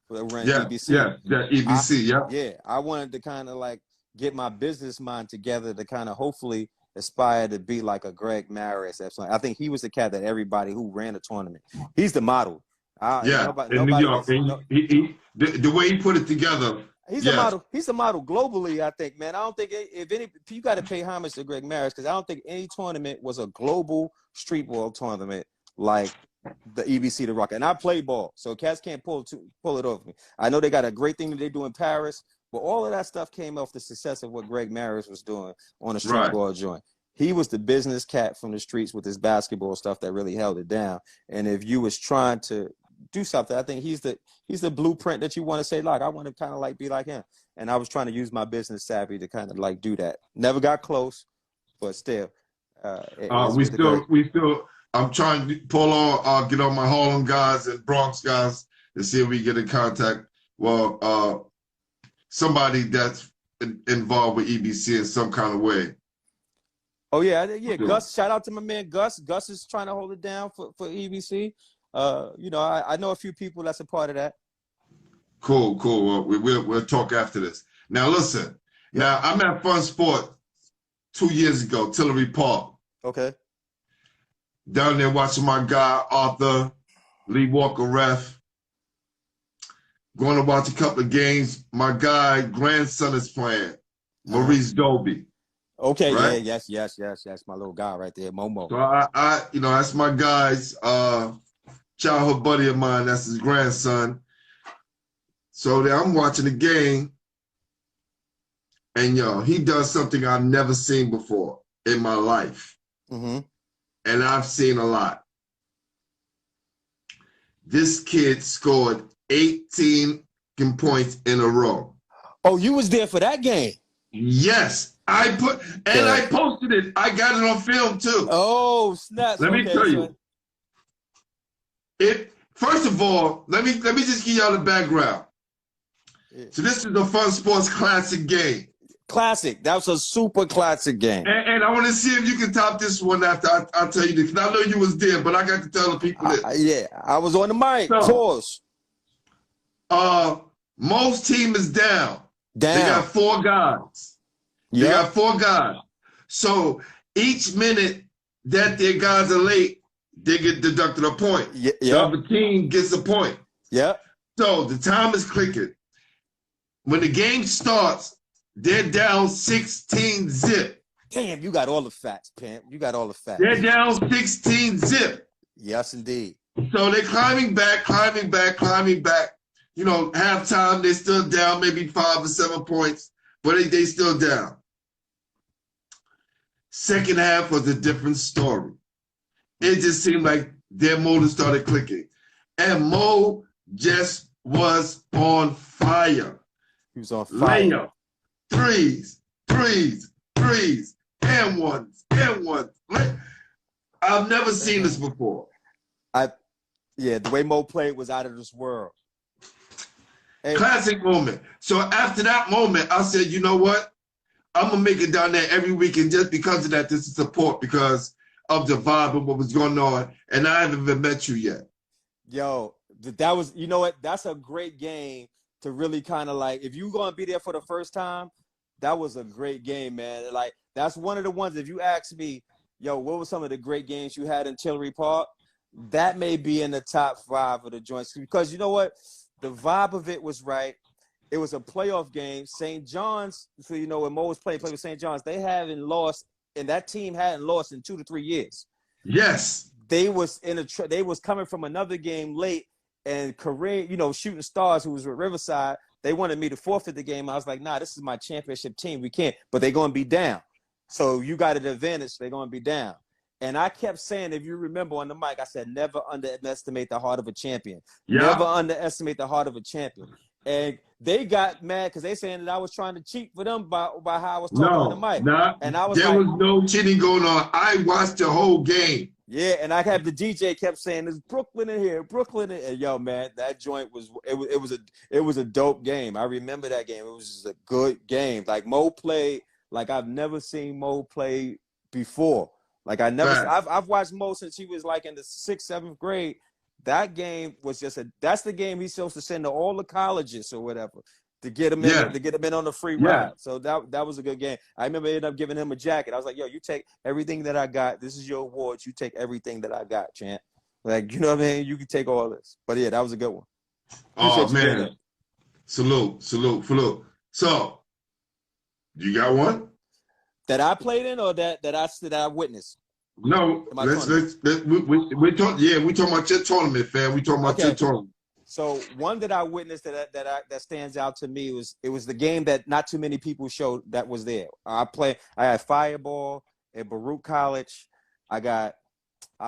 EBC. EBC, Yeah, I wanted to kind of like get my business mind together to kind of hopefully aspire to be like a Greg Marius. I think he was the cat that everybody who ran a tournament. He's the model. In New York. The way he put it together. He's a model. He's a model globally, I think, man. I don't think if you got to pay homage to Greg Marius, because I don't think any tournament was a global street ball tournament like the EBC the Rock. And I play ball, so cats can't pull it off me. I know they got a great thing that they do in Paris, but all of that stuff came off the success of what Greg Marius was doing on the street ball joint. He was the business cat from the streets with his basketball stuff that really held it down. And if you was trying to do something, I think he's the blueprint that you want to say, like, I want to kind of like be like him. And I was trying to use my business savvy to kind of like do that. Never got close, but still. I'm trying to get on my Harlem guys and Bronx guys to see if we get in contact. Well, somebody that's involved with EBC in some kind of way. Oh yeah. Gus, shout out to my man Gus. Gus is trying to hold it down for EBC. You know, I know a few people that's a part of that. Cool. Well, we'll talk after this. Now listen. Now I'm at Funsport 2 years ago, Tillery Park. Okay. Down there watching my guy Arthur Lee Walker ref. Going to watch a couple of games. My guy grandson is playing, Maurice Dolby. Okay, right? Yes, my little guy right there, Momo. So I that's my guy's childhood buddy of mine. That's his grandson. So I'm watching the game, and he does something I've never seen before in my life, and I've seen a lot. This kid scored 18 points in a row. Oh, you was there for that game? Yes, I posted it. I got it on film too. Oh, snap! Let me tell you. First of all, let me just give y'all the background. So this is the Funsport's classic game. Classic. That was a super classic game. And I want to see if you can top this one after I tell you this. Because I know you was there, but I got to tell the people this. Yeah, I was on the mic. Pause. Most team is down. They got 4 guys. They got 4 guys. So each minute that their guys are late, they get deducted a point. The other team gets a point. Yeah. So the time is clicking. when the game starts, they're down 16 zip. Damn, you got all the facts, Pimp. You got all the facts. They're down 16 zip. Yes, indeed. So they're climbing back. You know, halftime, they're still down maybe 5 or 7 points, but they still down. Second half was a different story. It just seemed like their motor started clicking. And Mo just was on fire. He was on fire. Layup, threes, and ones. I've never seen this before. Yeah, the way Mo played was out of this world. Hey. Classic moment. So after that moment, I said, you know what? I'm going to make it down there every weekend just because of that. This is support because of the vibe and what was going on. And I haven't even met you yet. Yo, that was, you know what? That's a great game to really kind of like, if you're going to be there for the first time, that was a great game, man. Like, that's one of the ones, if you ask me, yo, what were some of the great games you had in Tillery Park? That may be in the top 5 of the joints. Because you know what? The vibe of it was right. It was a playoff game. St. John's, so you know, when Mo was playing with St. John's, they haven't lost, and that team hadn't lost in 2 to 3 years. Yes. They was they was coming from another game late, and Kareem, you know, Shooting Stars, who was with Riverside, they wanted me to forfeit the game. I was like, nah, this is my championship team. We can't, but they're going to be down. So you got an advantage. They're going to be down. And I kept saying, if you remember on the mic, I said, never underestimate the heart of a champion. Yeah. Never underestimate the heart of a champion. And they got mad because they saying that I was trying to cheat for them by how I was talking on the mic. And I was there was no cheating going on. I watched the whole game. Yeah, and I had the DJ kept saying, "There's Brooklyn in here, Brooklyn." And yo, man, that joint it was a dope game. I remember that game. It was just a good game. Like Mo played like I've never seen Mo play before. Like I've watched Mo since he was like in the 6th, 7th grade. That game was that's the game he's supposed to send to all the colleges or whatever to get him in on the free ride. So that was a good game. I remember ended up giving him a jacket. I was like, yo, you take everything that I got. This is your awards. You take everything that I got, champ. Like, you know what I mean? You can take all this. But yeah, that was a good one. Oh man. Salute. So you got one? That I played in or that I witnessed? No, we talking about your tournament, fam. We talking about your tournament. So one that I witnessed that stands out to me was the game that not too many people showed that was there. I had Fireball at Baruch College. I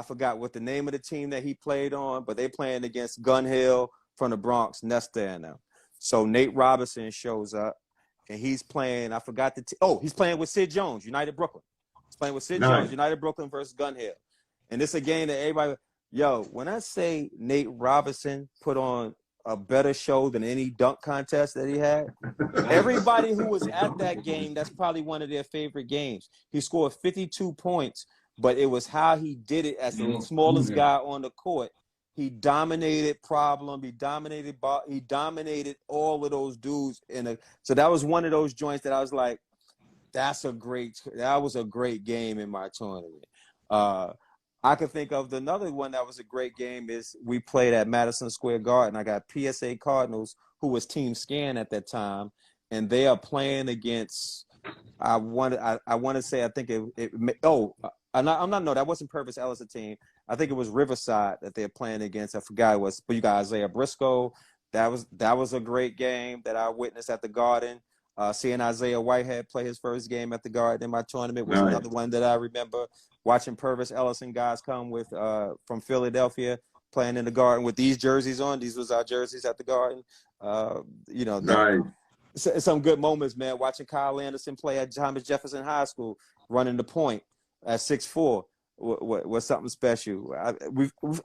forgot what the name of the team that he played on, but they playing against Gun Hill from the Bronx, Nesta and them. So Nate Robinson shows up and he's playing, I forgot he's playing with Sid Jones, United Brooklyn. He's playing with Sid Jones, United Brooklyn versus Gun Hill. And it's a game that everybody, yo, when I say Nate Robinson put on a better show than any dunk contest that he had, everybody who was at that game, that's probably one of their favorite games. He scored 52 points, but it was how he did it as the smallest guy on the court. He dominated problem. He dominated all of those dudes. So that was one of those joints that I was like, that was a great game in my tournament. I could think of another one that was a great game is we played at Madison Square Garden. I got PSA Cardinals, who was Team Scan at that time, and they are playing against. I want to say that wasn't Purvis Ellison team. I think it was Riverside that they're playing against. I forgot it was, but you got Isaiah Briscoe. That was a great game that I witnessed at the Garden. Seeing Isaiah Whitehead play his first game at the Garden in my tournament was another one that I remember. Watching Purvis Ellison guys come with from Philadelphia playing in the Garden with these jerseys on. These was our jerseys at the Garden. Some good moments, man. Watching Kyle Anderson play at Thomas Jefferson High School, running the point at 6'4", was something special.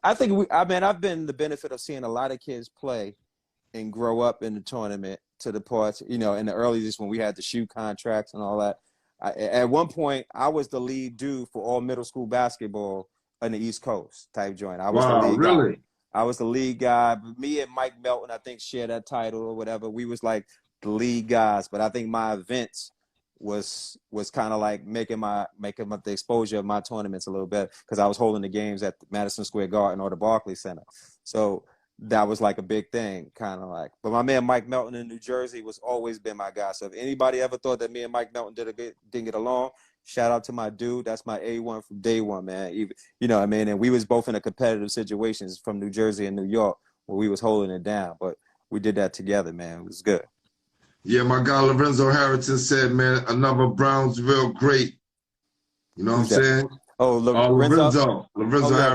I've been the benefit of seeing a lot of kids play and grow up in the tournament to the parts, in the early days when we had the shoe contracts and all that. At one point, I was the lead dude for all middle school basketball on the East Coast type joint. I was the lead guy. I was the lead guy. Me and Mike Melton, I think, shared that title or whatever. We was like the lead guys, but I think my events was kind of like making up the exposure of my tournaments a little bit because I was holding the games at Madison Square Garden or the Barclays Center. So that was like a big thing, kind of like. But my man Mike Melton in New Jersey was always been my guy. So if anybody ever thought that me and Mike Melton didn't get along, shout out to my dude. That's my A1 from day one, man. Even, you know what I mean? And we was both in a competitive situations from New Jersey and New York where we was holding it down. But we did that together, man. It was good. Yeah, my guy Lorenzo Harrington said, man, another Brownsville great. You know what I'm saying? Oh, Lorenzo Harrington,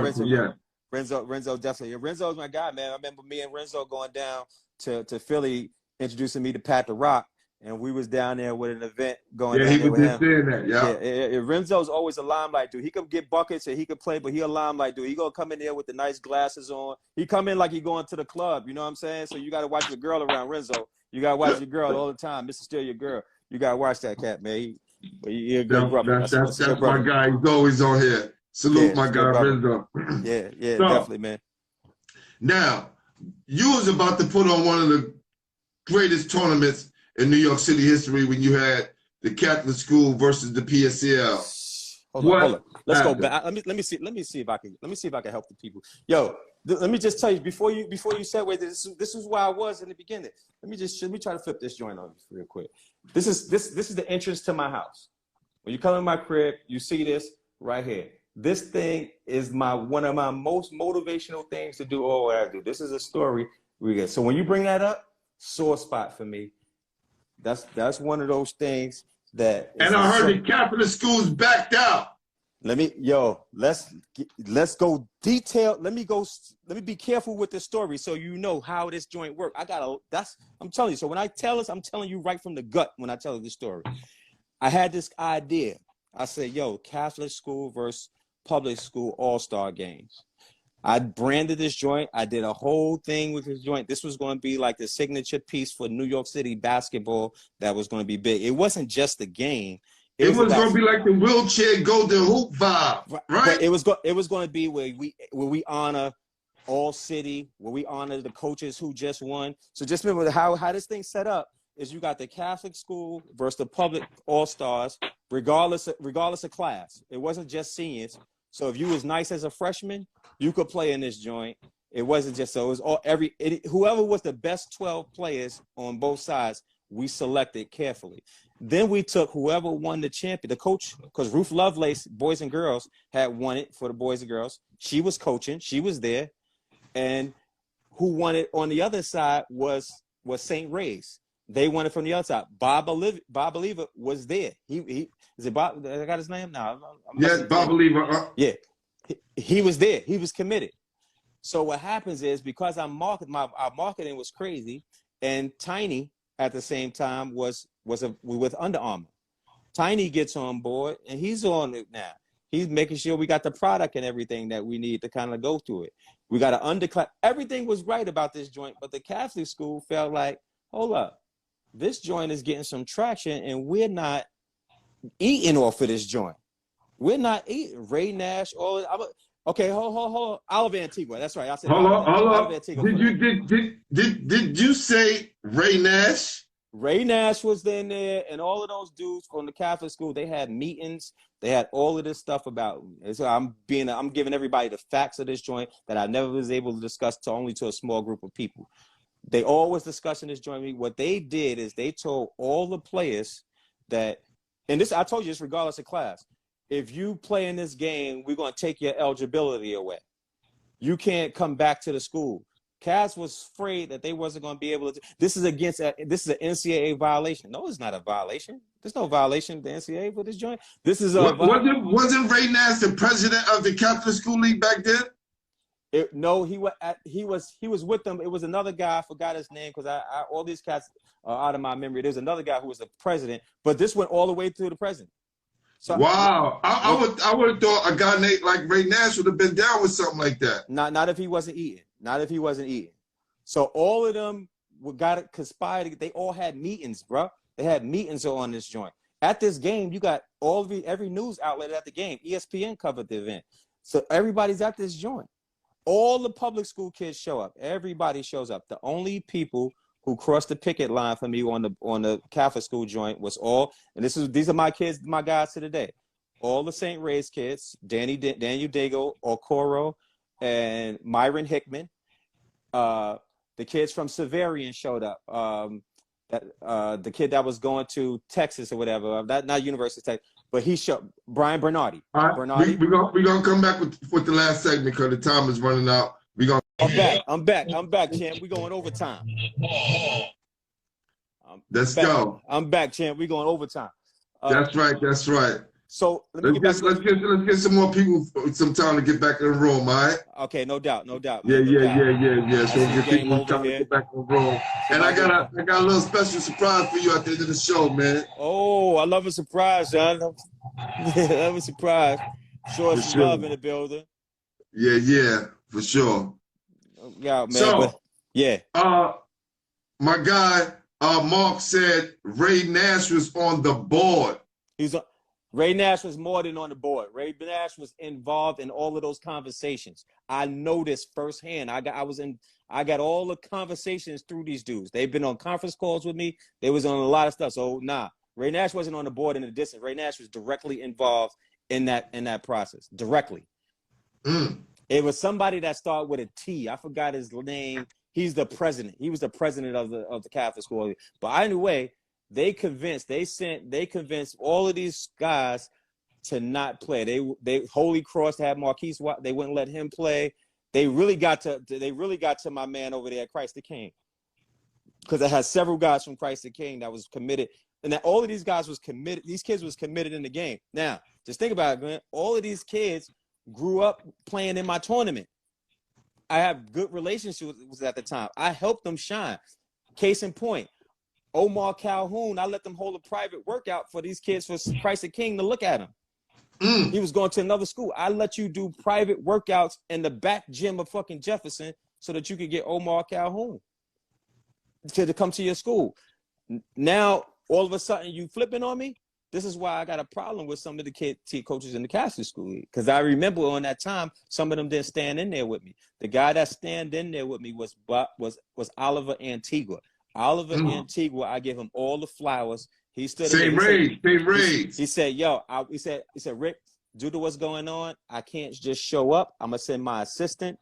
Renzo, yeah. Renzo definitely. Renzo's my guy, man. I remember me and Renzo going down to Philly, introducing me to Pat the Rock, and we was down there with an event going down there with him. Saying that, yeah. Renzo's always a limelight dude. He could get buckets and he could play, but he a limelight dude. He gonna come in there with the nice glasses on. He come in like he going to the club. You know what I'm saying? So you got to watch your girl around Renzo. You got to watch your girl all the time. Mr. Steal Your Girl. You got to watch that cat, man. He a good brother. That's my guy. He's always on here. Salute my guy, Renzo. Yeah, definitely, man. Now, you was about to put on one of the greatest tournaments in New York City history when you had the Catholic school versus the PSCL. Hold on. Let's go back. Let me see if I can help the people. Yo, let me just tell you before you segue. This is where I was in the beginning. Let me try to flip this joint on you real quick. This is the entrance to my house. When you come in my crib, you see this right here. This thing is one of my most motivational things to do all what I do. This is a story we get. So when you bring that up, sore spot for me. That's one of those things that. And I heard the Catholic schools backed out. Let's go detail. Let me be careful with the story so you know how this joint worked. I'm telling you. So when I tell this, I'm telling you right from the gut when I tell this story. I had this idea. I said, Catholic school versus public school all-star games. I branded this joint. I did a whole thing with this joint. This was going to be like the signature piece for New York City basketball that was going to be big. It wasn't just a game. It was going to be like the wheelchair golden hoop vibe, right? But it was going to be where we honor all city, where we honor the coaches who just won. So just remember how this thing set up is you got the Catholic school versus the public all-stars, regardless of class. It wasn't just seniors. So if you was nice as a freshman, you could play in this joint. It wasn't just so. It was whoever was the best 12 players on both sides, we selected carefully. Then we took whoever won the champion, the coach, because Ruth Lovelace, boys and girls, had won it for the boys and girls. She was coaching. She was there. And who won it on the other side was St. Ray's. They won it from the other side. Bob Believer was there. He is it Bob? I got his name now. Yes, Bob Believer. Yeah, he was there. He was committed. So what happens is because our marketing was crazy, and Tiny at the same time was with Under Armour. Tiny gets on board, and he's on it now. He's making sure we got the product and everything that we need to kind of go through it. We got to underclass. Everything was right about this joint, but the Catholic school felt like, hold up, this joint is getting some traction, and we're not eating off of this joint. We're not eating. Ray Nash, okay, hold on. Oliver Antigua. That's right. I said hold on. Antigua. Did you say Ray Nash? Ray Nash was in there, and all of those dudes from the Catholic school, they had meetings. They had all of this stuff about. So I'm giving everybody the facts of this joint that I never was able to discuss only to a small group of people. They all was discussing this joint meeting. What they did is they told all the players that, and this I told you this regardless of class. If you play in this game, we're going to take your eligibility away. You can't come back to the school. Cass was afraid that they wasn't going to be able to. This is an NCAA violation. No, it's not a violation. There's no violation of the NCAA for this joint. This is wasn't Ray Nash the president of the Catholic School League back then? No, he was with them. It was another guy. I forgot his name because all these cats are out of my memory. There's another guy who was the president, but this went all the way through the president. So, wow, I would have thought a guy named like Ray Nash would have been down with something like that. Not if he wasn't eating. Not if he wasn't eating. So all of them got it conspired. They all had meetings, bro. They had meetings on this joint. At this game, you got every news outlet at the game. ESPN covered the event. So everybody's at this joint. All the public school kids show up. Everybody shows up. The only people who crossed the picket line for me on the Catholic school joint was and these are my kids, my guys to the day. All the St. Ray's kids, Daniel Dago, Okoro, and Myron Hickman. The kids from Severian showed up. The kid that was going to Texas or whatever, not University of Texas, but he showed Brian Bernardi. All right, Bernardi. we're gonna come back with the last segment because the time is running out. I'm back, champ. We going overtime. Let's go. I'm back, champ. We going overtime. That's right. So let's get some more people some time to get back in the room, all right? Okay, no doubt. Yeah. So we'll get people time to get back in the room. And I got a little special surprise for you at the end of the show, man. Oh, I love a surprise, John. I love a surprise. Sure, some love in the building. Yeah, for sure. Yeah, man. So, yeah. My guy, Mark said Ray Nash was on the board. Ray Nash was more than on the board. Ray Nash was involved in all of those conversations. I know this firsthand. I got all the conversations through these dudes. They've been on conference calls with me. They was on a lot of stuff. So Ray Nash wasn't on the board in the distance. Ray Nash was directly involved in that process. Directly. It was somebody that started with a T. I forgot his name. He's the president. He was the president of the Catholic school. But anyway, they convinced all of these guys to not play. They Holy Cross had Marquise Watt. They wouldn't let him play. They really got to my man over there at Christ the King, because I had several guys from Christ the King that was committed, and that all of these guys was committed. These kids was committed in the game. Now, just think about it, Glenn. All of these kids grew up playing in my tournament. I have good relationships at the time. I helped them shine. Case in point, Omar Calhoun, I let them hold a private workout for these kids for Christ the King to look at him. He was going to another school. I let you do private workouts in the back gym of fucking Jefferson so that you could get Omar Calhoun to come to your school. Now, all of a sudden, you flipping on me? This is why I got a problem with some of the kid coaches in the Catholic school. Because I remember on that time, some of them didn't stand in there with me. The guy that stand in there with me was Oliver Antigua. Oliver Antigua, I give him all the flowers. He stood Same rage. He said, yo, he said, Rick, due to what's going on, I can't just show up. I'm going to send my assistant.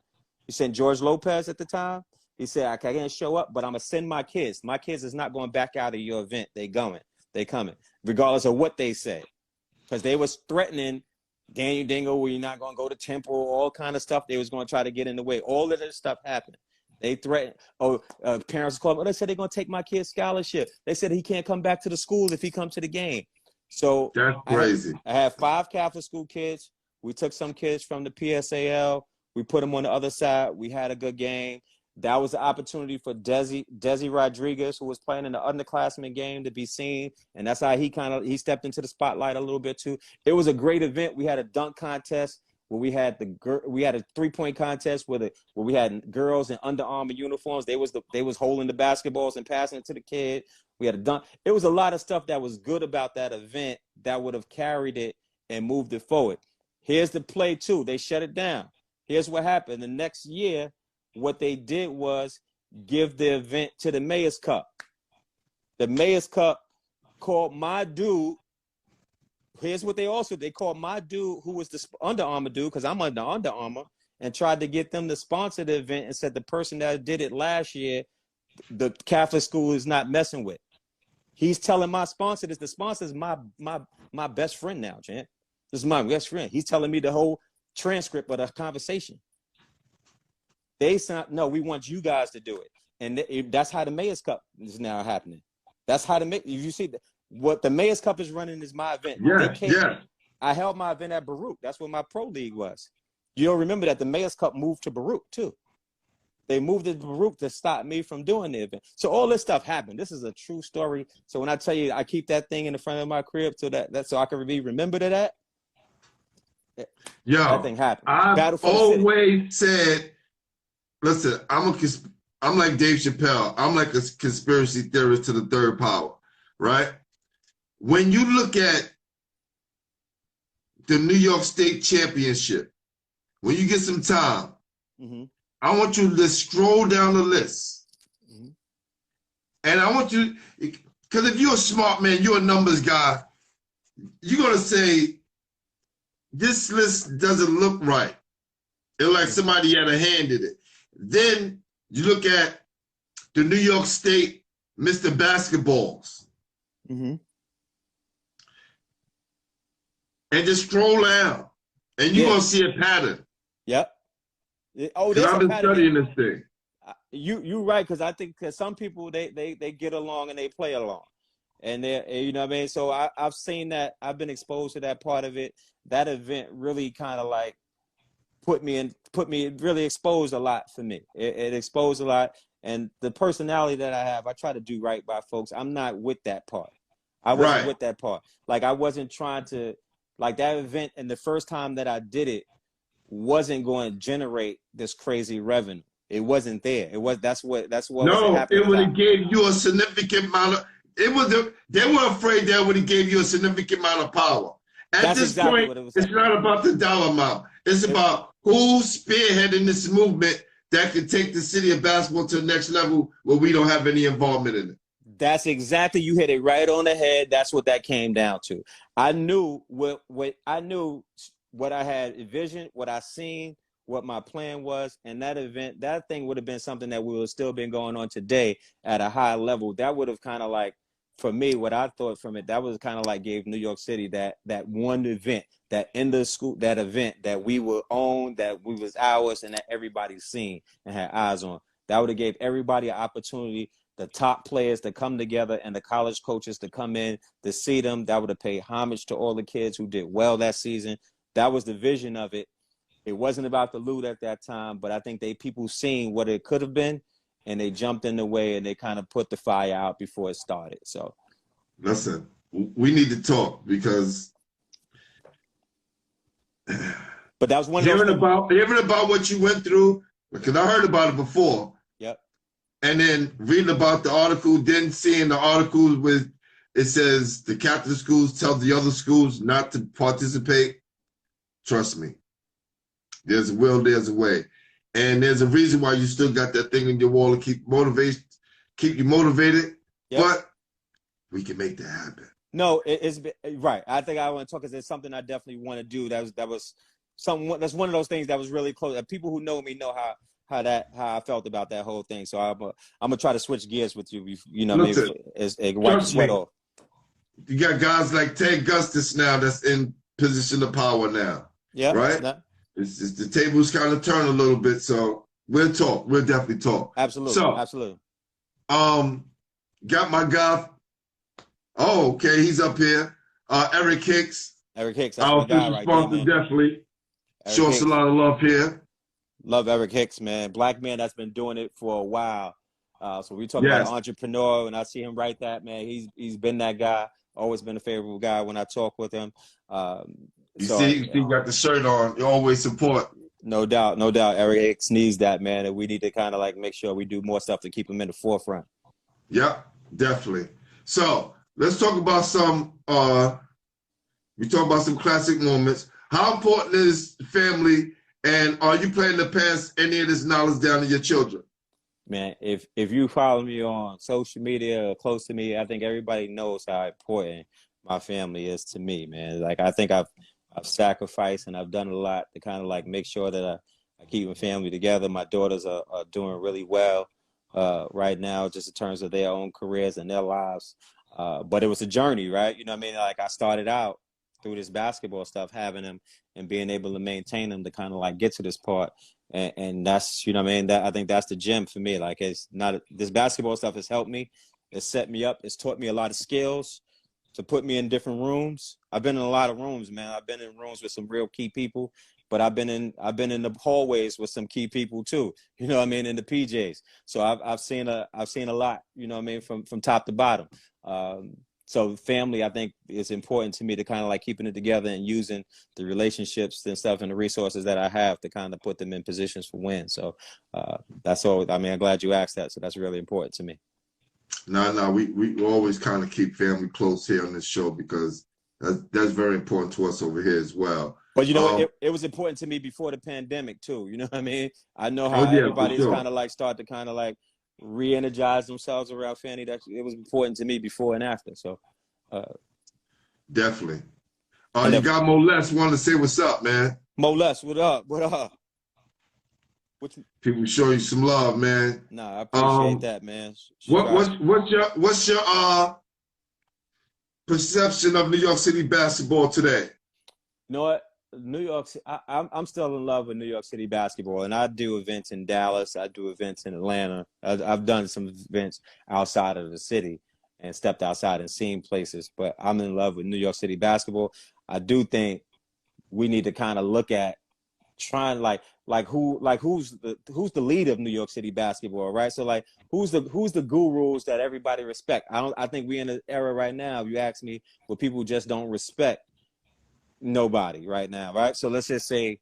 He sent George Lopez at the time. He said, I can't show up, but I'm going to send my kids. My kids is not going back out of your event. They coming, regardless of what they say. Because they was threatening Daniel Dingle, you're not going to go to Temple, all kind of stuff. They was going to try to get in the way. All of this stuff happened. They threatened. Parents called. They said they're gonna take my kid's scholarship. They said he can't come back to the school if he comes to the game. So that's crazy. I had 5 Catholic school kids. We took some kids from the PSAL. We put them on the other side. We had a good game. That was the opportunity for Desi Rodriguez, who was playing in the underclassmen game, to be seen, and that's how he stepped into the spotlight a little bit too. It was a great event. We had a dunk contest. Where we had a 3-point contest where we had girls in Under Armour uniforms. They was holding the basketballs and passing it to the kid. We had a dunk. It was a lot of stuff that was good about that event that would have carried it and moved it forward. Here's the play too. They shut it down. Here's what happened. The next year, what they did was give the event to the Mayor's Cup. The Mayor's Cup called my dude. Here's what they called my dude, who was the Under Armour dude, because I'm under Under Armour, and tried to get them to sponsor the event, and said the person that did it last year, the Catholic school is not messing with. He's telling my sponsor this. The sponsor is my best friend now, Jan. This is my best friend. He's telling me the whole transcript of the conversation. They said, no, we want you guys to do it. And that's how the Mayor's Cup is now happening. That's how you see what the Mayor's Cup is running is my event. Yeah. I held my event at Baruch. That's what my pro league was. You'll remember that the Mayor's Cup moved to Baruch too. They moved it to Baruch to stop me from doing the event. So all this stuff happened. This is a true story. So when I tell you I keep that thing in the front of my crib so that so I can be remembered of that. Yeah, that thing happened. I've always said, listen, I'm like Dave Chappelle. I'm like a conspiracy theorist to the third power, right? When you look at the New York State Championship, when you get some time, I want you to scroll down the list. And I want you, because if you're a smart man, you're a numbers guy, you're going to say, this list doesn't look right. It's like somebody had a hand in it. Then you look at the New York State Mr. Basketballs, Mm-hmm. and just scroll down, and you're Yeah. gonna see a pattern. Yep. Oh, Because there's I've a been pattern. studying this thing. You right, because I think that some people they get along and they play along, and they, you know what I mean. So I've seen that. I've been exposed to that part of it. That event really kind of like really exposed a lot for me. It exposed a lot, and the personality that I have, I try to do right by folks. I'm not with that part. I wasn't Right. with that part. Like I wasn't trying to, like that event, and the first time that I did it wasn't going to generate this crazy revenue. It wasn't there. That's what wasn't No, happening. it would have gave you a significant amount of. They were afraid that would have gave you a significant amount of power. At That's this exactly point, what it was. it's not about the dollar amount. It's about who's spearheading this movement that can take the city of basketball to the next level where we don't have any involvement in it. That's exactly, you hit it right on the head. That's what that came down to. I knew what I had envisioned, what I seen, what my plan was, and that event, that thing would have been something that would have still been going on today at a high level. That would have kind of like, for me, what I thought from it, that was kind of like gave New York City that one event, that in the school, that event that we would own, that we was ours, and that everybody's seen and had eyes on. That would have gave everybody an opportunity, the top players to come together and the college coaches to come in to see them. That would have paid homage to all the kids who did well that season. That was the vision of it. It wasn't about the loot at that time, but I think people seen what it could have been, and they jumped in the way and they kind of put the fire out before it started. So, listen, we need to talk because. But that was one of hearing about what you went through, because I heard about it before. Yep. And then reading about the article, then seeing the articles with it says the Catholic schools tell the other schools not to participate. Trust me, there's a will, there's a way, and there's a reason why you still got that thing in your wall to keep you motivated. Yep. But we can make that happen. No, it's right. I think I want to talk because it's something I definitely want to do. That's one of those things that was really close. People who know me know how I felt about that whole thing. So I'm gonna try to switch gears with you. You know, listen, maybe wipe the sweat off. You got guys like Ted Gustis now that's in position of power now. Yeah, right. It's the tables kind of turn a little bit, so we'll talk. We'll definitely talk. Absolutely. So, absolutely. Got my guy. Oh, okay, he's up here. Eric Hicks. Eric Hicks, that's my guy right there, man. Definitely. Show us a lot of love here. Love Eric Hicks, man. Black man that's been doing it for a while. So we talk about an entrepreneur, and I see him right that, man. He's been that guy. Always been a favorable guy when I talk with him. You got the shirt on. You always support. No doubt. Eric Hicks needs that, man. And we need to kind of like make sure we do more stuff to keep him in the forefront. Yep, definitely. So let's talk about some classic moments. How important is family, and are you planning to pass any of this knowledge down to your children? Man, if you follow me on social media or close to me, I think everybody knows how important my family is to me, man. Like I think I've sacrificed and I've done a lot to kind of like make sure that I keep my family together. My daughters are doing really well right now, just in terms of their own careers and their lives. But it was a journey, right? You know what I mean? Like I started out through this basketball stuff, having them and being able to maintain them to kind of like get to this part. And that's, you know what I mean? I think that's the gem for me. Like this basketball stuff has helped me. It's set me up. It's taught me a lot of skills to put me in different rooms. I've been in a lot of rooms, man. I've been in rooms with some real key people, but I've been in the hallways with some key people too. You know what I mean? In the PJs. So I've seen a lot, you know what I mean? From top to bottom. So family, I think, is important to me to kind of like keeping it together and using the relationships and stuff and the resources that I have to kind of put them in positions for win. So that's all. I mean, I'm glad you asked that. So that's really important to me. No, we always kind of keep family close here on this show because that's very important to us over here as well. But you know, it was important to me before the pandemic too. You know what I mean? I know how everybody's kind of like start to kind of like re-energize themselves around family. That it was important to me before and after. So definitely. You got Moles wanted to say what's up, man. Moles, what up? What up? People show you some love, man. No, I appreciate that, man. What's your perception of New York City basketball today? You know what? New York, I'm still in love with New York City basketball, and I do events in Dallas. I do events in Atlanta. I've done some events outside of the city and stepped outside and seen places, but I'm in love with New York City basketball. I do think we need to kind of look at trying who's the lead of New York City basketball, right? So like who's the gurus that everybody respect? I think we're in an era right now, if you ask me, where people just don't respect nobody right now, right? So let's just say,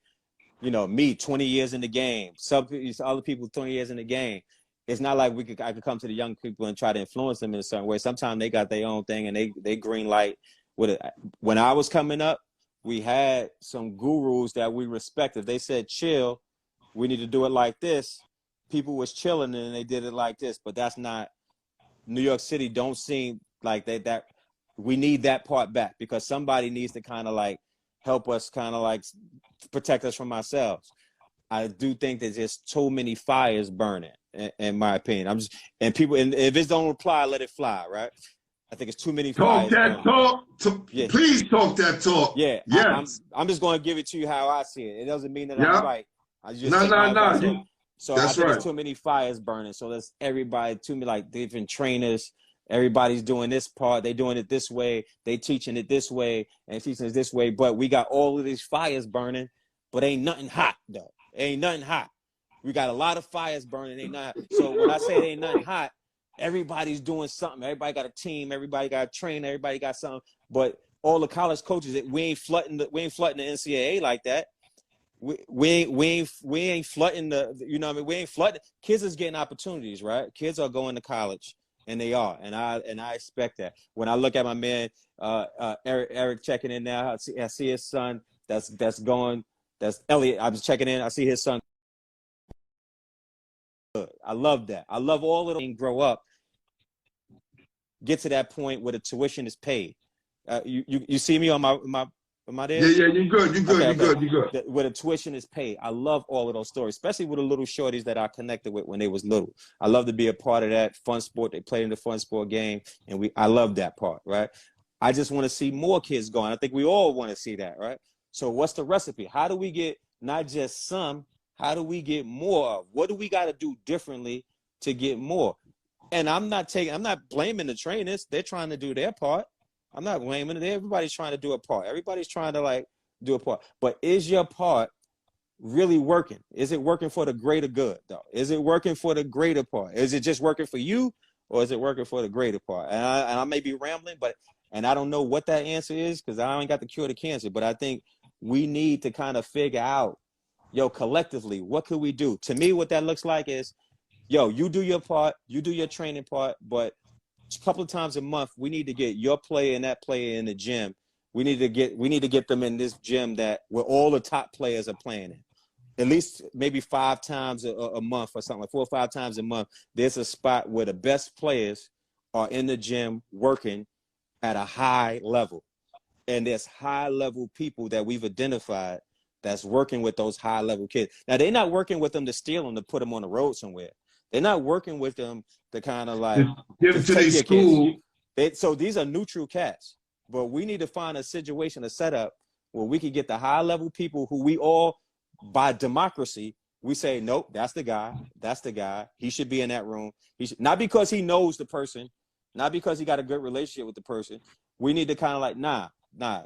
me 20 years in the game, some other people 20 years in the game. It's not like I could come to the young people and try to influence them in a certain way. Sometimes they got their own thing and they green light with it. When I was coming up, we had some gurus that we respected. They said, chill, we need to do it like this. People was chilling and they did it like this, but that's not New York City. Don't seem like that we need that part back, because somebody needs to kind of like help us kind of like protect us from ourselves. I do think that there's too many fires burning, in my opinion. And if it don't reply, let it fly, right? I think it's too many fires. Please talk that talk. Yeah, yes. I'm just going to give it to you how I see it. It doesn't mean that I'm right. I just no. So I think there's too many fires burning. So there's everybody, too many like different trainers. Everybody's doing this part. They doing it this way. They teaching it this way and teaching it this way. But we got all of these fires burning, but ain't nothing hot though. Ain't nothing hot. We got a lot of fires burning. Ain't not. So when I say it ain't nothing hot, everybody's doing something. Everybody got a team. Everybody got a trainer. Everybody got something. But all the college coaches, we ain't flooding the NCAA like that. We ain't flooding the. You know what I mean? We ain't flooding. Kids is getting opportunities, right? Kids are going to college. And they are, and I expect that. When I look at my man Eric checking in now, I see his son that's going. That's Elliot. I was checking in. I see his son. I love that. I love all of them grow up, get to that point where the tuition is paid. You see me on my there? Yeah, you're good. You're good. Where the tuition is paid. I love all of those stories, especially with the little shorties that I connected with when they was little. I love to be a part of that Funsport. They played in the Funsport game, and I love that part, right? I just want to see more kids going. I think we all want to see that, right? So what's the recipe? How do we get not just some? How do we get more of? What do we got to do differently to get more? And I'm not blaming the trainers. They're trying to do their part. I'm not blaming it. Everybody's trying to do a part. Everybody's trying to like do a part. But is your part really working? Is it working for the greater good though? Is it working for the greater part? Is it just working for you, or is it working for the greater part? And I may be rambling, and I don't know what that answer is, because I ain't got the cure to cancer. But I think we need to kind of figure out, collectively, what could we do? To me, what that looks like is, you do your part, you do your training part, but a couple of times a month, we need to get your player and that player in the gym. We need to get them in this gym where all the top players are playing in. At least maybe 5 times a month or something, like 4 or 5 times a month. There's a spot where the best players are in the gym working at a high level. And there's high level people that we've identified that's working with those high level kids. Now, they're not working with them to steal them, to put them on the road somewhere. They're not working with them to kind of like give them to their school. So these are neutral cats, but we need to find a situation, a setup where we can get the high level people who we all, by democracy, we say, nope, that's the guy. That's the guy. He should be in that room. Not because he knows the person, not because he got a good relationship with the person. We need to kind of like, nah,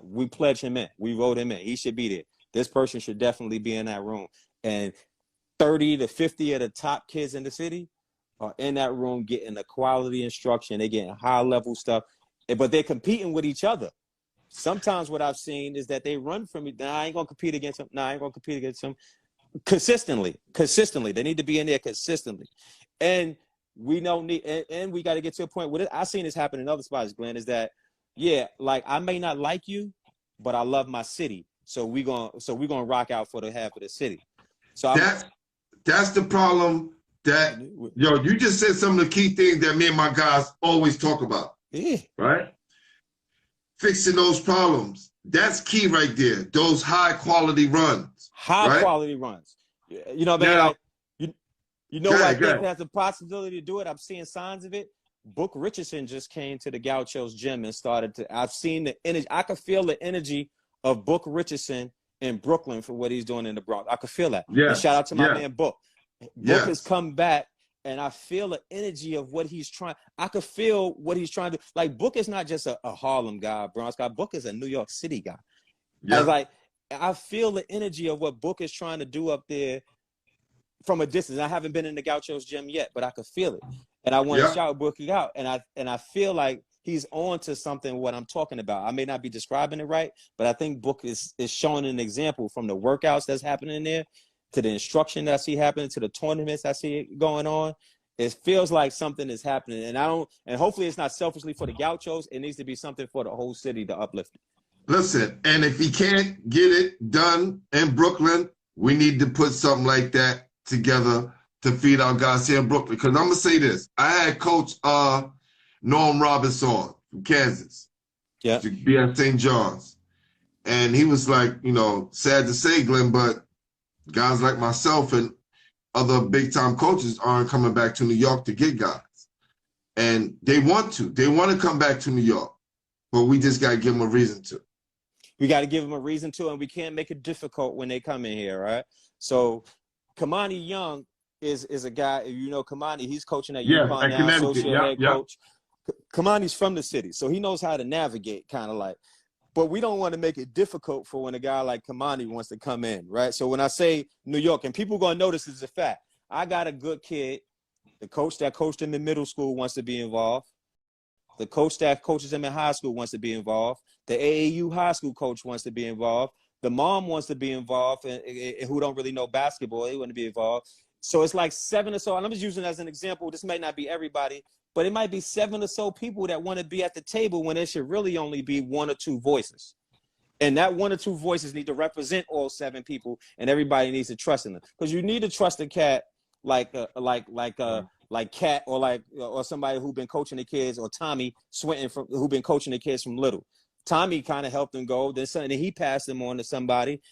we pledge him in. We vote him in. He should be there. This person should definitely be in that room. And 30 to 50 of the top kids in the city are in that room getting the quality instruction. They're getting high level stuff, but they're competing with each other. Sometimes what I've seen is that they run from me. Nah, I ain't going to compete against them. Nah, I ain't going to compete against them. Consistently. They need to be in there consistently. And we don't need, and we got to get to a point where I've seen this happen in other spots, Glenn, is that, like I may not like you, but I love my city. So we're gonna rock out for the half of the city. So that's the problem. That you just said some of the key things that me and my guys always talk about. Yeah. Right? Fixing those problems. That's key right there. Those high quality runs. Quality runs. You know, man, You know who I think has the possibility to do it? I'm seeing signs of it. Book Richardson just came to the Gauchos gym and started to. I've seen the energy. I could feel the energy of Book Richardson in Brooklyn for what he's doing in the Bronx. I could feel that. Yeah. And shout out to my man Book. Yes. Book has come back, and I feel the energy of what he's trying. I could feel what he's trying to. Like, Book is not just a Harlem guy, Bronx guy. Book is a New York City guy. Yeah. I feel the energy of what Book is trying to do up there from a distance. I haven't been in the Gauchos gym yet, but I could feel it. And I want to shout Bookie out. And I feel like he's on to something what I'm talking about. I may not be describing it right, but I think Book is showing an example from the workouts that's happening there to the instruction that I see happening to the tournaments I see going on. It feels like something is happening. And hopefully it's not selfishly for the Gauchos. It needs to be something for the whole city to uplift it. Listen, and if he can't get it done in Brooklyn, we need to put something like that together to feed our guys here in Brooklyn. Because I'm going to say this. I had Coach Norm Robinson from Kansas to be at St. John's. And he was like, sad to say, Glenn, but guys like myself and other big-time coaches aren't coming back to New York to get guys. And they want to. They want to come back to New York. But we just got to give them a reason to. We got to give them a reason to, and we can't make it difficult when they come in here, right? So Kamani Young is a guy, Kamani, he's coaching at UConn now, associate head coach. Kamani's from the city, so he knows how to navigate, kind of like. But we don't want to make it difficult for when a guy like Kamani wants to come in, right? So when I say New York, and people going to notice this is a fact, I got a good kid. The coach that coached him in middle school wants to be involved. The coach that coaches him in high school wants to be involved. The AAU high school coach wants to be involved. The mom wants to be involved, and who don't really know basketball, they want to be involved. So it's like 7 or so, and I'm just using it as an example. This may not be everybody, but it might be 7 or so people that want to be at the table when there should really only be 1 or 2 voices. And that 1 or 2 voices need to represent all 7 people, and everybody needs to trust in them. Because you need to trust a cat like Cat or somebody who's been coaching the kids, or Tommy Swinton who's been coaching the kids from little. Tommy kind of helped them go. Then he passed them on to somebody.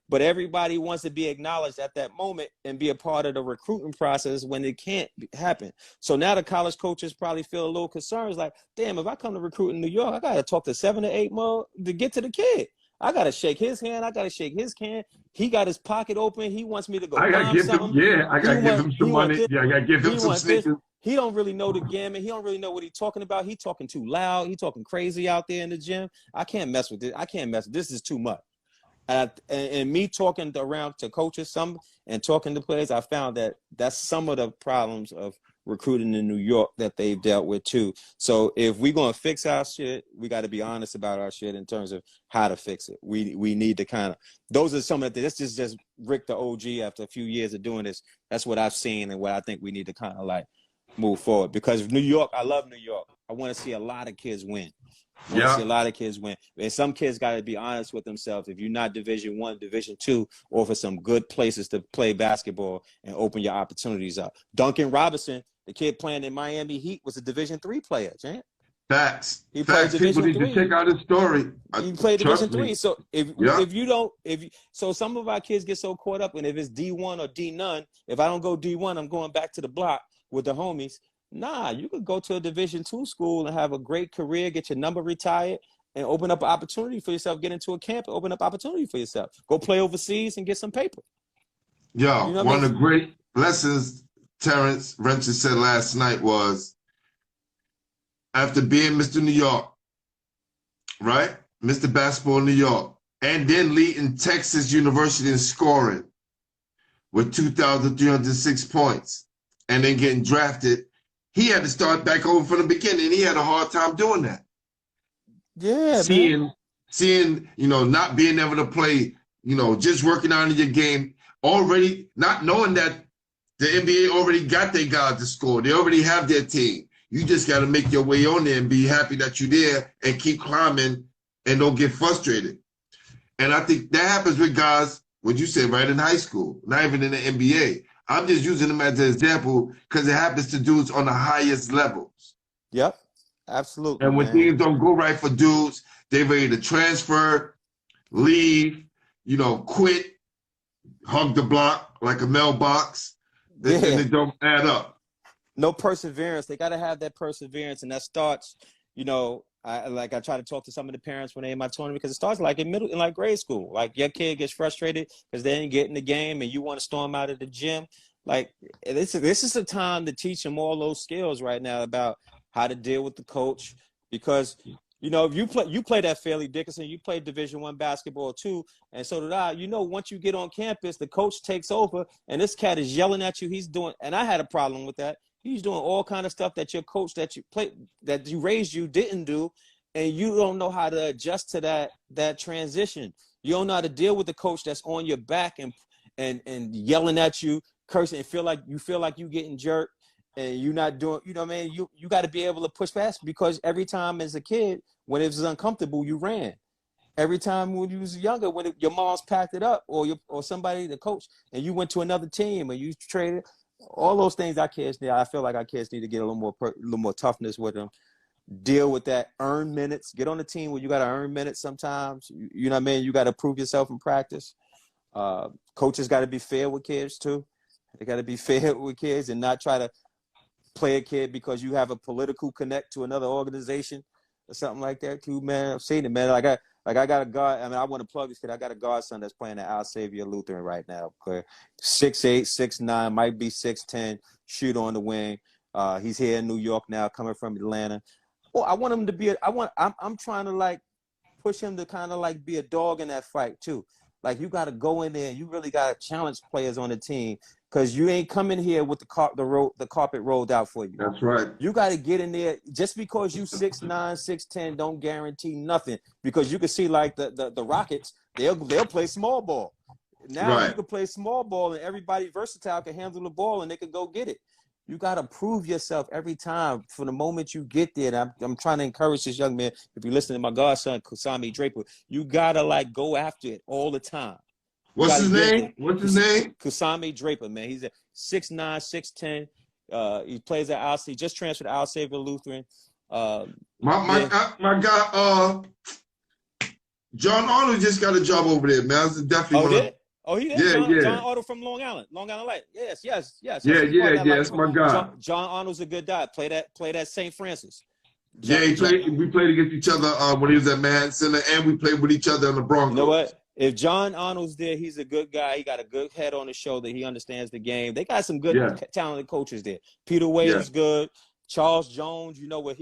But everybody wants to be acknowledged at that moment and be a part of the recruiting process when it can't happen. So now the college coaches probably feel a little concerned. It's like, damn, if I come to recruit in New York, I got to talk to 7 or 8 more to get to the kid. I got to shake his hand. I got to shake his hand. He got his pocket open. He wants me to go. I got to give him, I got to give him some money. I got to give him some sneakers. He don't really know the gamut. He don't really know what he's talking about. He talking too loud. He talking crazy out there in the gym. I can't mess with this. This is too much. And me talking around to coaches and talking to players, I found that that's some of the problems of recruiting in New York that they've dealt with too. So if we're going to fix our shit, we got to be honest about our shit in terms of how to fix it. We need to kind of, those are some of the, this is just Rick the OG after a few years of doing this. That's what I've seen and what I think we need to kind of like move forward. Because New York, I love New York. I want to see a lot of kids win. I want to see a lot of kids win. And some kids got to be honest with themselves. If you're not Division I, Division II, offer some good places to play basketball and open your opportunities up. Duncan Robinson, the kid playing in Miami Heat, was a Division III player, Jan. Facts. He played Division People need to check out his story. He played Division III. So so some of our kids get so caught up, and if it's D1 or D none, if I don't go D1, I'm going back to the block with the homies. Nah, you could go to a Division II school and have a great career, get your number retired, and open up an opportunity for yourself. Get into a camp and open up opportunity for yourself. Go play overseas and get some paper. Yo, you know one of the great lessons Terrence Rencher said last night was, after being Mr. New York, right? Mr. Basketball New York, and then leading Texas University in scoring with 2,306 points, and then getting drafted, he had to start back over from the beginning. He had a hard time doing that. Yeah, seeing, not being able to play, just working on your game, already not knowing that the NBA already got their guys to score. They already have their team. You just got to make your way on there and be happy that you're there and keep climbing and don't get frustrated. And I think that happens with guys, what you said, right in high school, not even in the NBA. I'm just using them as an example because it happens to dudes on the highest levels. Yep, absolutely. And when things don't go right for dudes, they're ready to transfer, leave, quit, hug the block like a mailbox, and it don't add up. No perseverance. They got to have that perseverance, and that starts, you know, I try to talk to some of the parents when they're in my tournament, because it starts like in like grade school. Like your kid gets frustrated because they didn't get in the game and you want to storm out of the gym. Like this is a time to teach them all those skills right now about how to deal with the coach, because you know, if you played at Fairleigh Dickinson, you played Division I basketball too, and so did I. You know, once you get on campus, the coach takes over, and this cat is yelling at you. He's doing, and I had a problem with that. He's doing all kind of stuff that your coach that you raised you didn't do, and you don't know how to adjust to that transition. You don't know how to deal with the coach that's on your back and yelling at you, cursing, and feel like you getting jerked, and you're not doing. You know what I mean? You got to be able to push past, because every time as a kid, when it was uncomfortable, you ran. Every time when you was younger, when your mom's packed it up, or somebody, the coach, and you went to another team and you traded. All those things our kids need. I feel like our kids need to get a little more toughness with them. Deal with that. Earn minutes. Get on the team where you got to earn minutes sometimes. You know what I mean? You got to prove yourself in practice. Coaches got to be fair with kids too. They got to be fair with kids and not try to play a kid because you have a political connect to another organization or something like that too, man. I've seen it, man. I got a guard. I mean, I want to plug this kid. I got a godson that's playing at Our Savior Lutheran right now. 6'8", 6'9", might be 6'10", shoot on the wing. He's here in New York now, coming from Atlanta. Well, I want him to be. I'm trying to like push him to kind of like be a dog in that fight too. Like you got to go in there and you really got to challenge players on the team, because you ain't coming here with the carpet rolled out for you. That's right. You got to get in there. Just because you 6'9", 6'10", don't guarantee nothing, because you can see like the Rockets, they'll play small ball. Now Right. You can play small ball and everybody versatile can handle the ball and they can go get it. You got to prove yourself every time from the moment you get there. And I'm trying to encourage this young man, if you're listening to my godson, Kusami Draper, you got to like go after it all the time. What's his name? Kusami Draper, man. He's at 6'9", 6'10". He plays at Al. He just transferred to Al Savior Lutheran. My guy, John Arnold just got a job over there, man. That's definitely he did? Yeah, John Arnold from Long Island Light. Yes. Yeah, that's my guy. John Arnold's a good guy. Played at St. Francis. We played against each other when he was at Manhattan Center, and we played with each other in the Broncos. You know what? If John Arnold's there, he's a good guy. He got a good head on his shoulder. He understands the game. They got some good, talented coaches there. Peter Wade's good. Charles Jones, you know what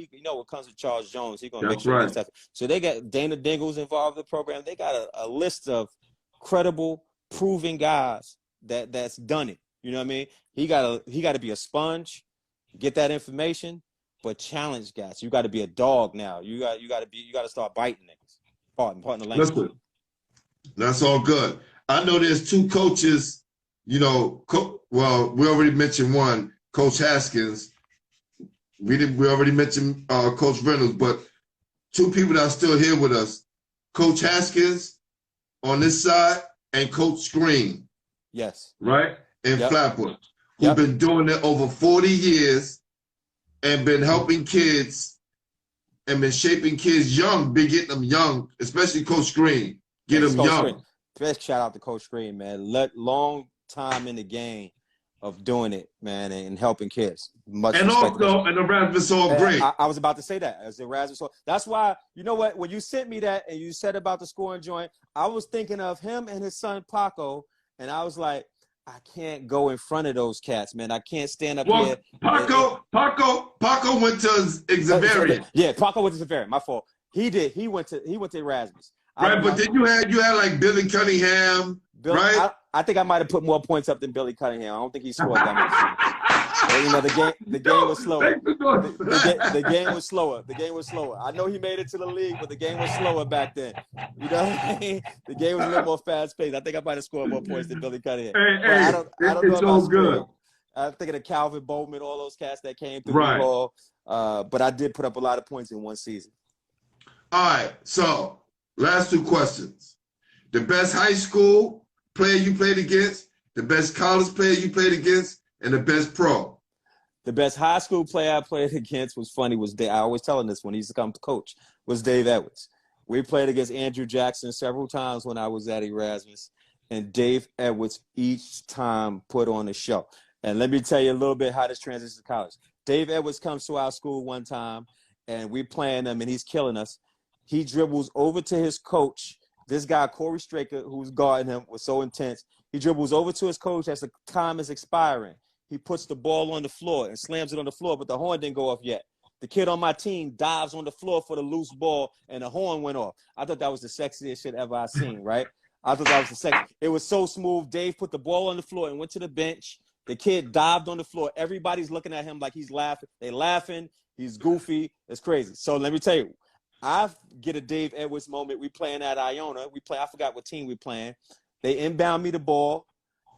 comes with Charles Jones. He's gonna make sure stuff. So they got Dana Dingle's involved in the program. They got a list of credible, proven guys that's done it. You know what I mean? He got to be a sponge, get that information, but challenge guys. You got to be a dog now. You got to start biting niggas. Pardon the language. Listen, that's all good. I know there's two coaches. You know, well, we already mentioned one, Coach Haskins. We already mentioned Coach Reynolds, but two people that are still here with us, Coach Haskins on this side and Coach Screen. Yes. Right? In Flatbush, who've been doing it over 40 years and been helping kids and been shaping kids young, been getting them young, especially Coach Screen. Get them young. Screen. Best shout out to Coach Screen, man. Long time in the game of doing it, man, and helping kids. Much and also, and Erasmus all great. I was about to say that as Erasmus. That's why, you know what? When you sent me that and you said about the scoring joint, I was thinking of him and his son Paco, and I was like, I can't go in front of those cats, man. I can't stand up here. Paco went to Xaverian. Yeah, Paco went to Xaverian. My fault. He did. He went to Erasmus. Right, but then you had like Billy Cunningham, right? I think I might have put more points up than Billy Cunningham. I don't think he scored that much. But, you know, the game was slower. The game was slower. The game was slower. I know he made it to the league, but the game was slower back then. You know what I mean? The game was a little more fast-paced. I think I might have scored more points than Billy Cunningham. I don't know it's all good. I'm thinking of Calvin Bowman, all those cats that came through the hall. But I did put up a lot of points in one season. All right, so last two questions. The best high school player you played against, the best college player you played against, and the best pro. The best high school player I played against was Dave. I always tell him this when he used to come to coach, was Dave Edwards. We played against Andrew Jackson several times when I was at Erasmus, and Dave Edwards each time put on a show. And let me tell you a little bit how this transitions to college. Dave Edwards comes to our school one time, and we playing him, and he's killing us. He dribbles over to his coach. This guy, Corey Straker, who's guarding him, was so intense. He dribbles over to his coach as the time is expiring. He puts the ball on the floor and slams it on the floor, but the horn didn't go off yet. The kid on my team dives on the floor for the loose ball, and the horn went off. I thought that was the sexiest shit ever I seen, right? I thought that was the sexiest. It was so smooth. Dave put the ball on the floor and went to the bench. The kid dived on the floor. Everybody's looking at him like he's laughing. They laughing. He's goofy. It's crazy. So let me tell you, I get a Dave Edwards moment. We playing at Iona. I forgot what team we playing. They inbound me the ball.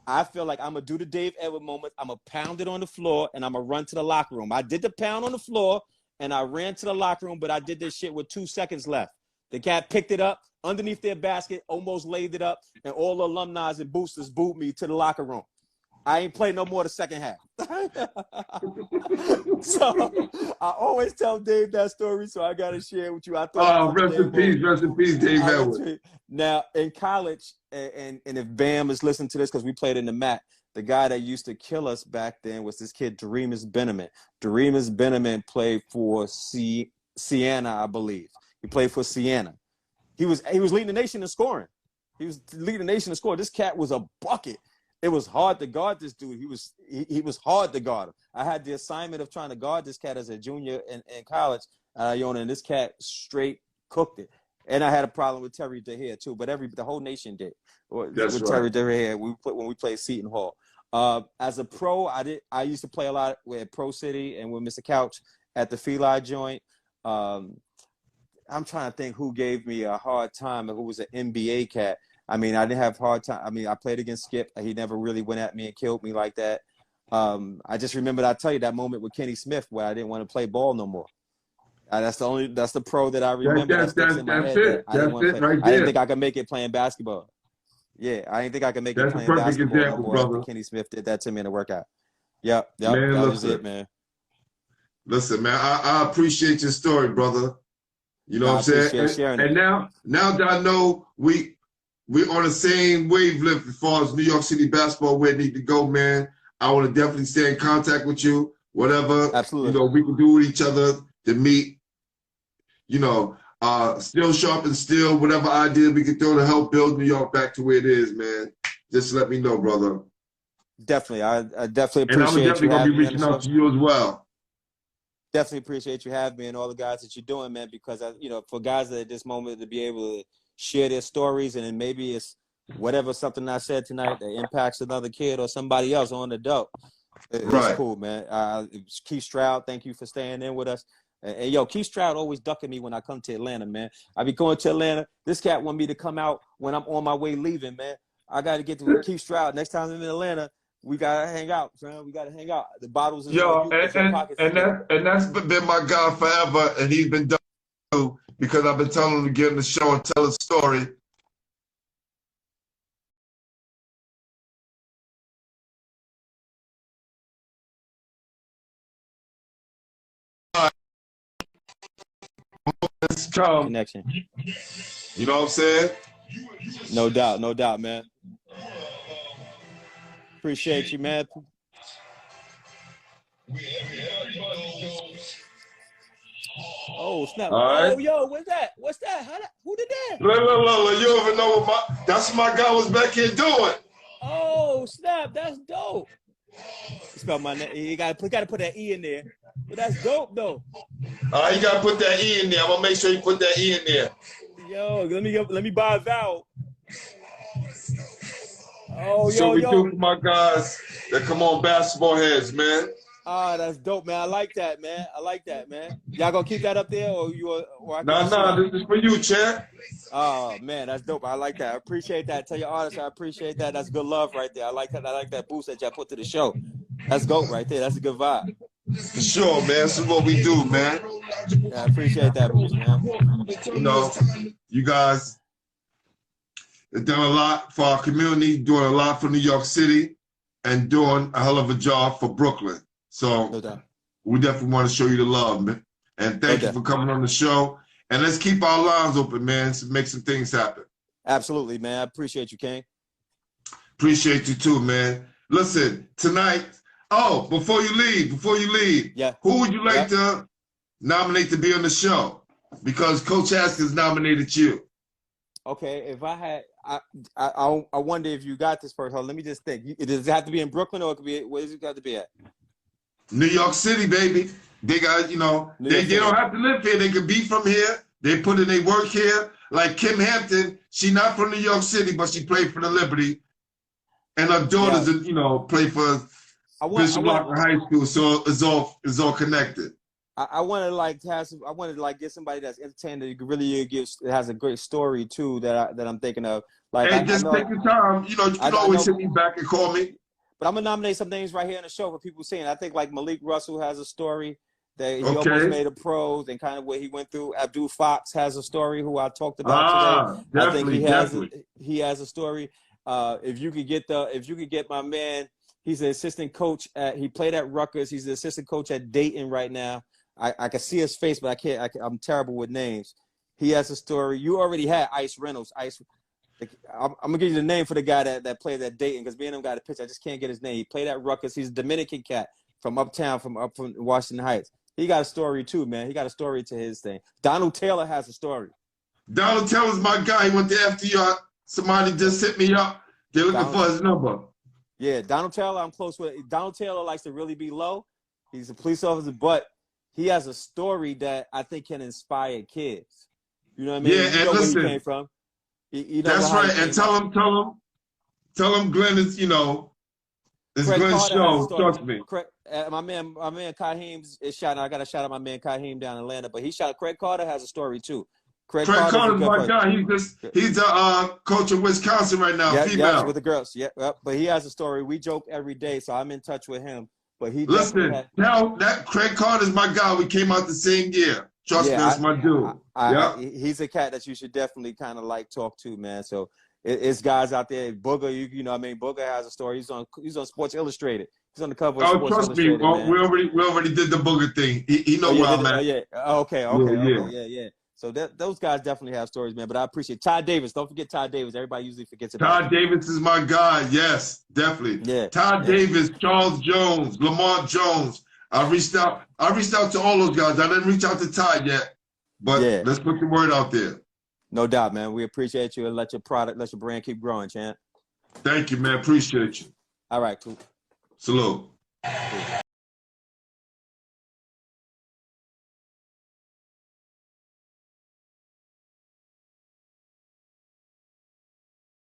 I feel like I'm going to do the Dave Edwards moment. I'm going to pound it on the floor, and I'm going to run to the locker room. I did the pound on the floor, and I ran to the locker room, but I did this shit with 2 seconds left. The cat picked it up underneath their basket, almost laid it up, and all the alumni and boosters booed me to the locker room. I ain't played no more the second half. So I always tell Dave that story, so I got to share with you. I thought rest in peace, Dave Edwards. Now, in college, and if Bam is listening to this because we played in the MAC, the guy that used to kill us back then was this kid, Doremus Benjamin. Doremus Benjamin played for Siena, I believe. He played for Siena. He was leading the nation in scoring. He was leading the nation in scoring. This cat was a bucket. It was hard to guard this dude. He was hard to guard him. I had the assignment of trying to guard this cat as a junior in college at Iona, and this cat straight cooked it. And I had a problem with Terry DeHare too, but the whole nation did. That's with right. Terry DeHare, when we played Seton Hall. As a pro, I used to play a lot with Pro City and with Mr. Couch at the Feli joint. I'm trying to think who gave me a hard time and who was an NBA cat. I mean, I didn't have a hard time. I mean, I played against Skip. He never really went at me and killed me like that. I just remembered, I tell you, that moment with Kenny Smith where I didn't want to play ball no more. That's the pro that I remember. That's it. That's it right there. I didn't think I could make it playing basketball. Yeah, I didn't think I could make it playing basketball no more after Kenny Smith did that to me in the workout. Yep, man, that was it, man. Listen, man, I appreciate your story, brother. You know what I'm saying? And now that I know we're on the same wavelength as far as New York City basketball, where it need to go, man. I want to definitely stay in contact with you. Whatever, absolutely, we can do with each other to meet. Still sharp and still, whatever idea we can throw to help build New York back to where it is, man. Just let me know, brother. Definitely, I definitely appreciate you. And I'm definitely gonna be reaching out to you as well. Definitely appreciate you having me and all the guys that you're doing, man. Because for guys at this moment to be able to share their stories, and then maybe it's something I said tonight that impacts another kid or somebody else on the dope. It's cool, man. Keith Stroud, thank you for staying in with us. And yo, Keith Stroud always ducking me when I come to Atlanta, man. I be going to Atlanta. This cat want me to come out when I'm on my way leaving, man. I got to get to Keith Stroud. Next time I'm in Atlanta, we got to hang out, man. We got to hang out. The bottles is and that's been my guy forever, and he's been done too, because I've been telling him to get in the show and tell his story. Connection. You know what I'm saying? No doubt, man. Appreciate you, man. Oh, snap. Right. Oh, yo, what's that? Who did that? Look, you don't even know that's what my guy was back here doing. Oh, snap. That's dope. Spell my name. You gotta put that E in there. But that's dope, though. You gotta put that E in there. I'm gonna make sure you put that E in there. Yo, let me buy a vowel. Oh, so we do for my guys that come on Basketball Heads, man. Ah, that's dope, man. I like that, man. Y'all gonna keep that up there, or Nah, this is for you, Chad. Oh man, that's dope. I like that. I appreciate that. Tell your artists I appreciate that. That's good love right there. I like that. I like that boost that y'all put to the show. That's dope right there. That's a good vibe. For sure, man. This is what we do, man. Yeah, I appreciate that boost, man. You guys have done a lot for our community, doing a lot for New York City, and doing a hell of a job for Brooklyn. So we definitely want to show you the love, man. And thank you for coming on the show. And let's keep our lines open, man, to make some things happen. Absolutely, man. I appreciate you, King. Appreciate you too, man. Listen, tonight Oh, before you leave, Yeah. who would you like to nominate to be on the show? Because Coach Haskins nominated you. Okay, if I had, I wonder if you got this person. Let me just think. Does it have to be in Brooklyn, or it could be? Where does it have to be at? New York City, baby. They got, they don't have to live here. They could be from here. They put in their work here. Like Kim Hampton, she not from New York City, but she played for the Liberty. And her daughters, play for Bishop Locker High School. So it's all connected. I want to I want to get somebody that's entertaining that really has a great story too that I'm thinking of. Like, hey, just take your time. You can always hit me back and call me. But I'm gonna nominate some names right here in the show for people seeing. I think like Malik Russell has a story that he almost made a pros and kind of what he went through. Abdul Fox has a story who I talked about today. I think he has a story. If you could get my man, he's an assistant coach he played at Rutgers. He's the assistant coach at Dayton right now. I can see his face, but I can't. I'm terrible with names. He has a story. You already had Ice Reynolds. I'm gonna give you the name for the guy that played at Dayton because me and him got a pitch. I just can't get his name. He played at Rutgers. He's a Dominican cat from uptown, from Washington Heights. He got a story too, man. He got a story to his thing. Donald Taylor has a story. Donald Taylor's my guy. He went to FDR. Somebody just hit me up. They're looking for his number. Yeah, Donald Taylor, I'm close with. Donald Taylor likes to really be low. He's a police officer, but he has a story that I think can inspire kids. You know what I mean? Yeah, and listen, where he came from. That's right. And tell him Glenn is, it's Glenn's show. Trust me. My man Kaheem is shouting. I got to shout out my man Kaheem down in Atlanta, but Craig Carter has a story too. Craig Carter's my guy. He's a coach in Wisconsin right now, female. Yeah, with the girls. Yeah, but he has a story. We joke every day, so I'm in touch with him. But he now that Craig Carter's my guy. We came out the same year. Trust me, that's my dude. He's a cat that you should definitely kind of talk to, man. So it's guys out there. Booger, you know what I mean? Booger has a story. He's on Sports Illustrated. He's on the cover of Sports Illustrated. Trust me. We already did the Booger thing. He know where I'm at. Yeah. Okay. Yeah. So those guys definitely have stories, man. But I appreciate Todd Davis. Don't forget Todd Davis. Everybody usually forgets about Todd Davis is my guy. Yes, definitely. Yeah. Todd Davis, Charles Jones, Lamar Jones. I reached out to all those guys. I didn't reach out to Todd yet, but let's put the word out there. No doubt, man. We appreciate you and let your brand keep growing, champ. Thank you, man. Appreciate you. All right, cool. Salute.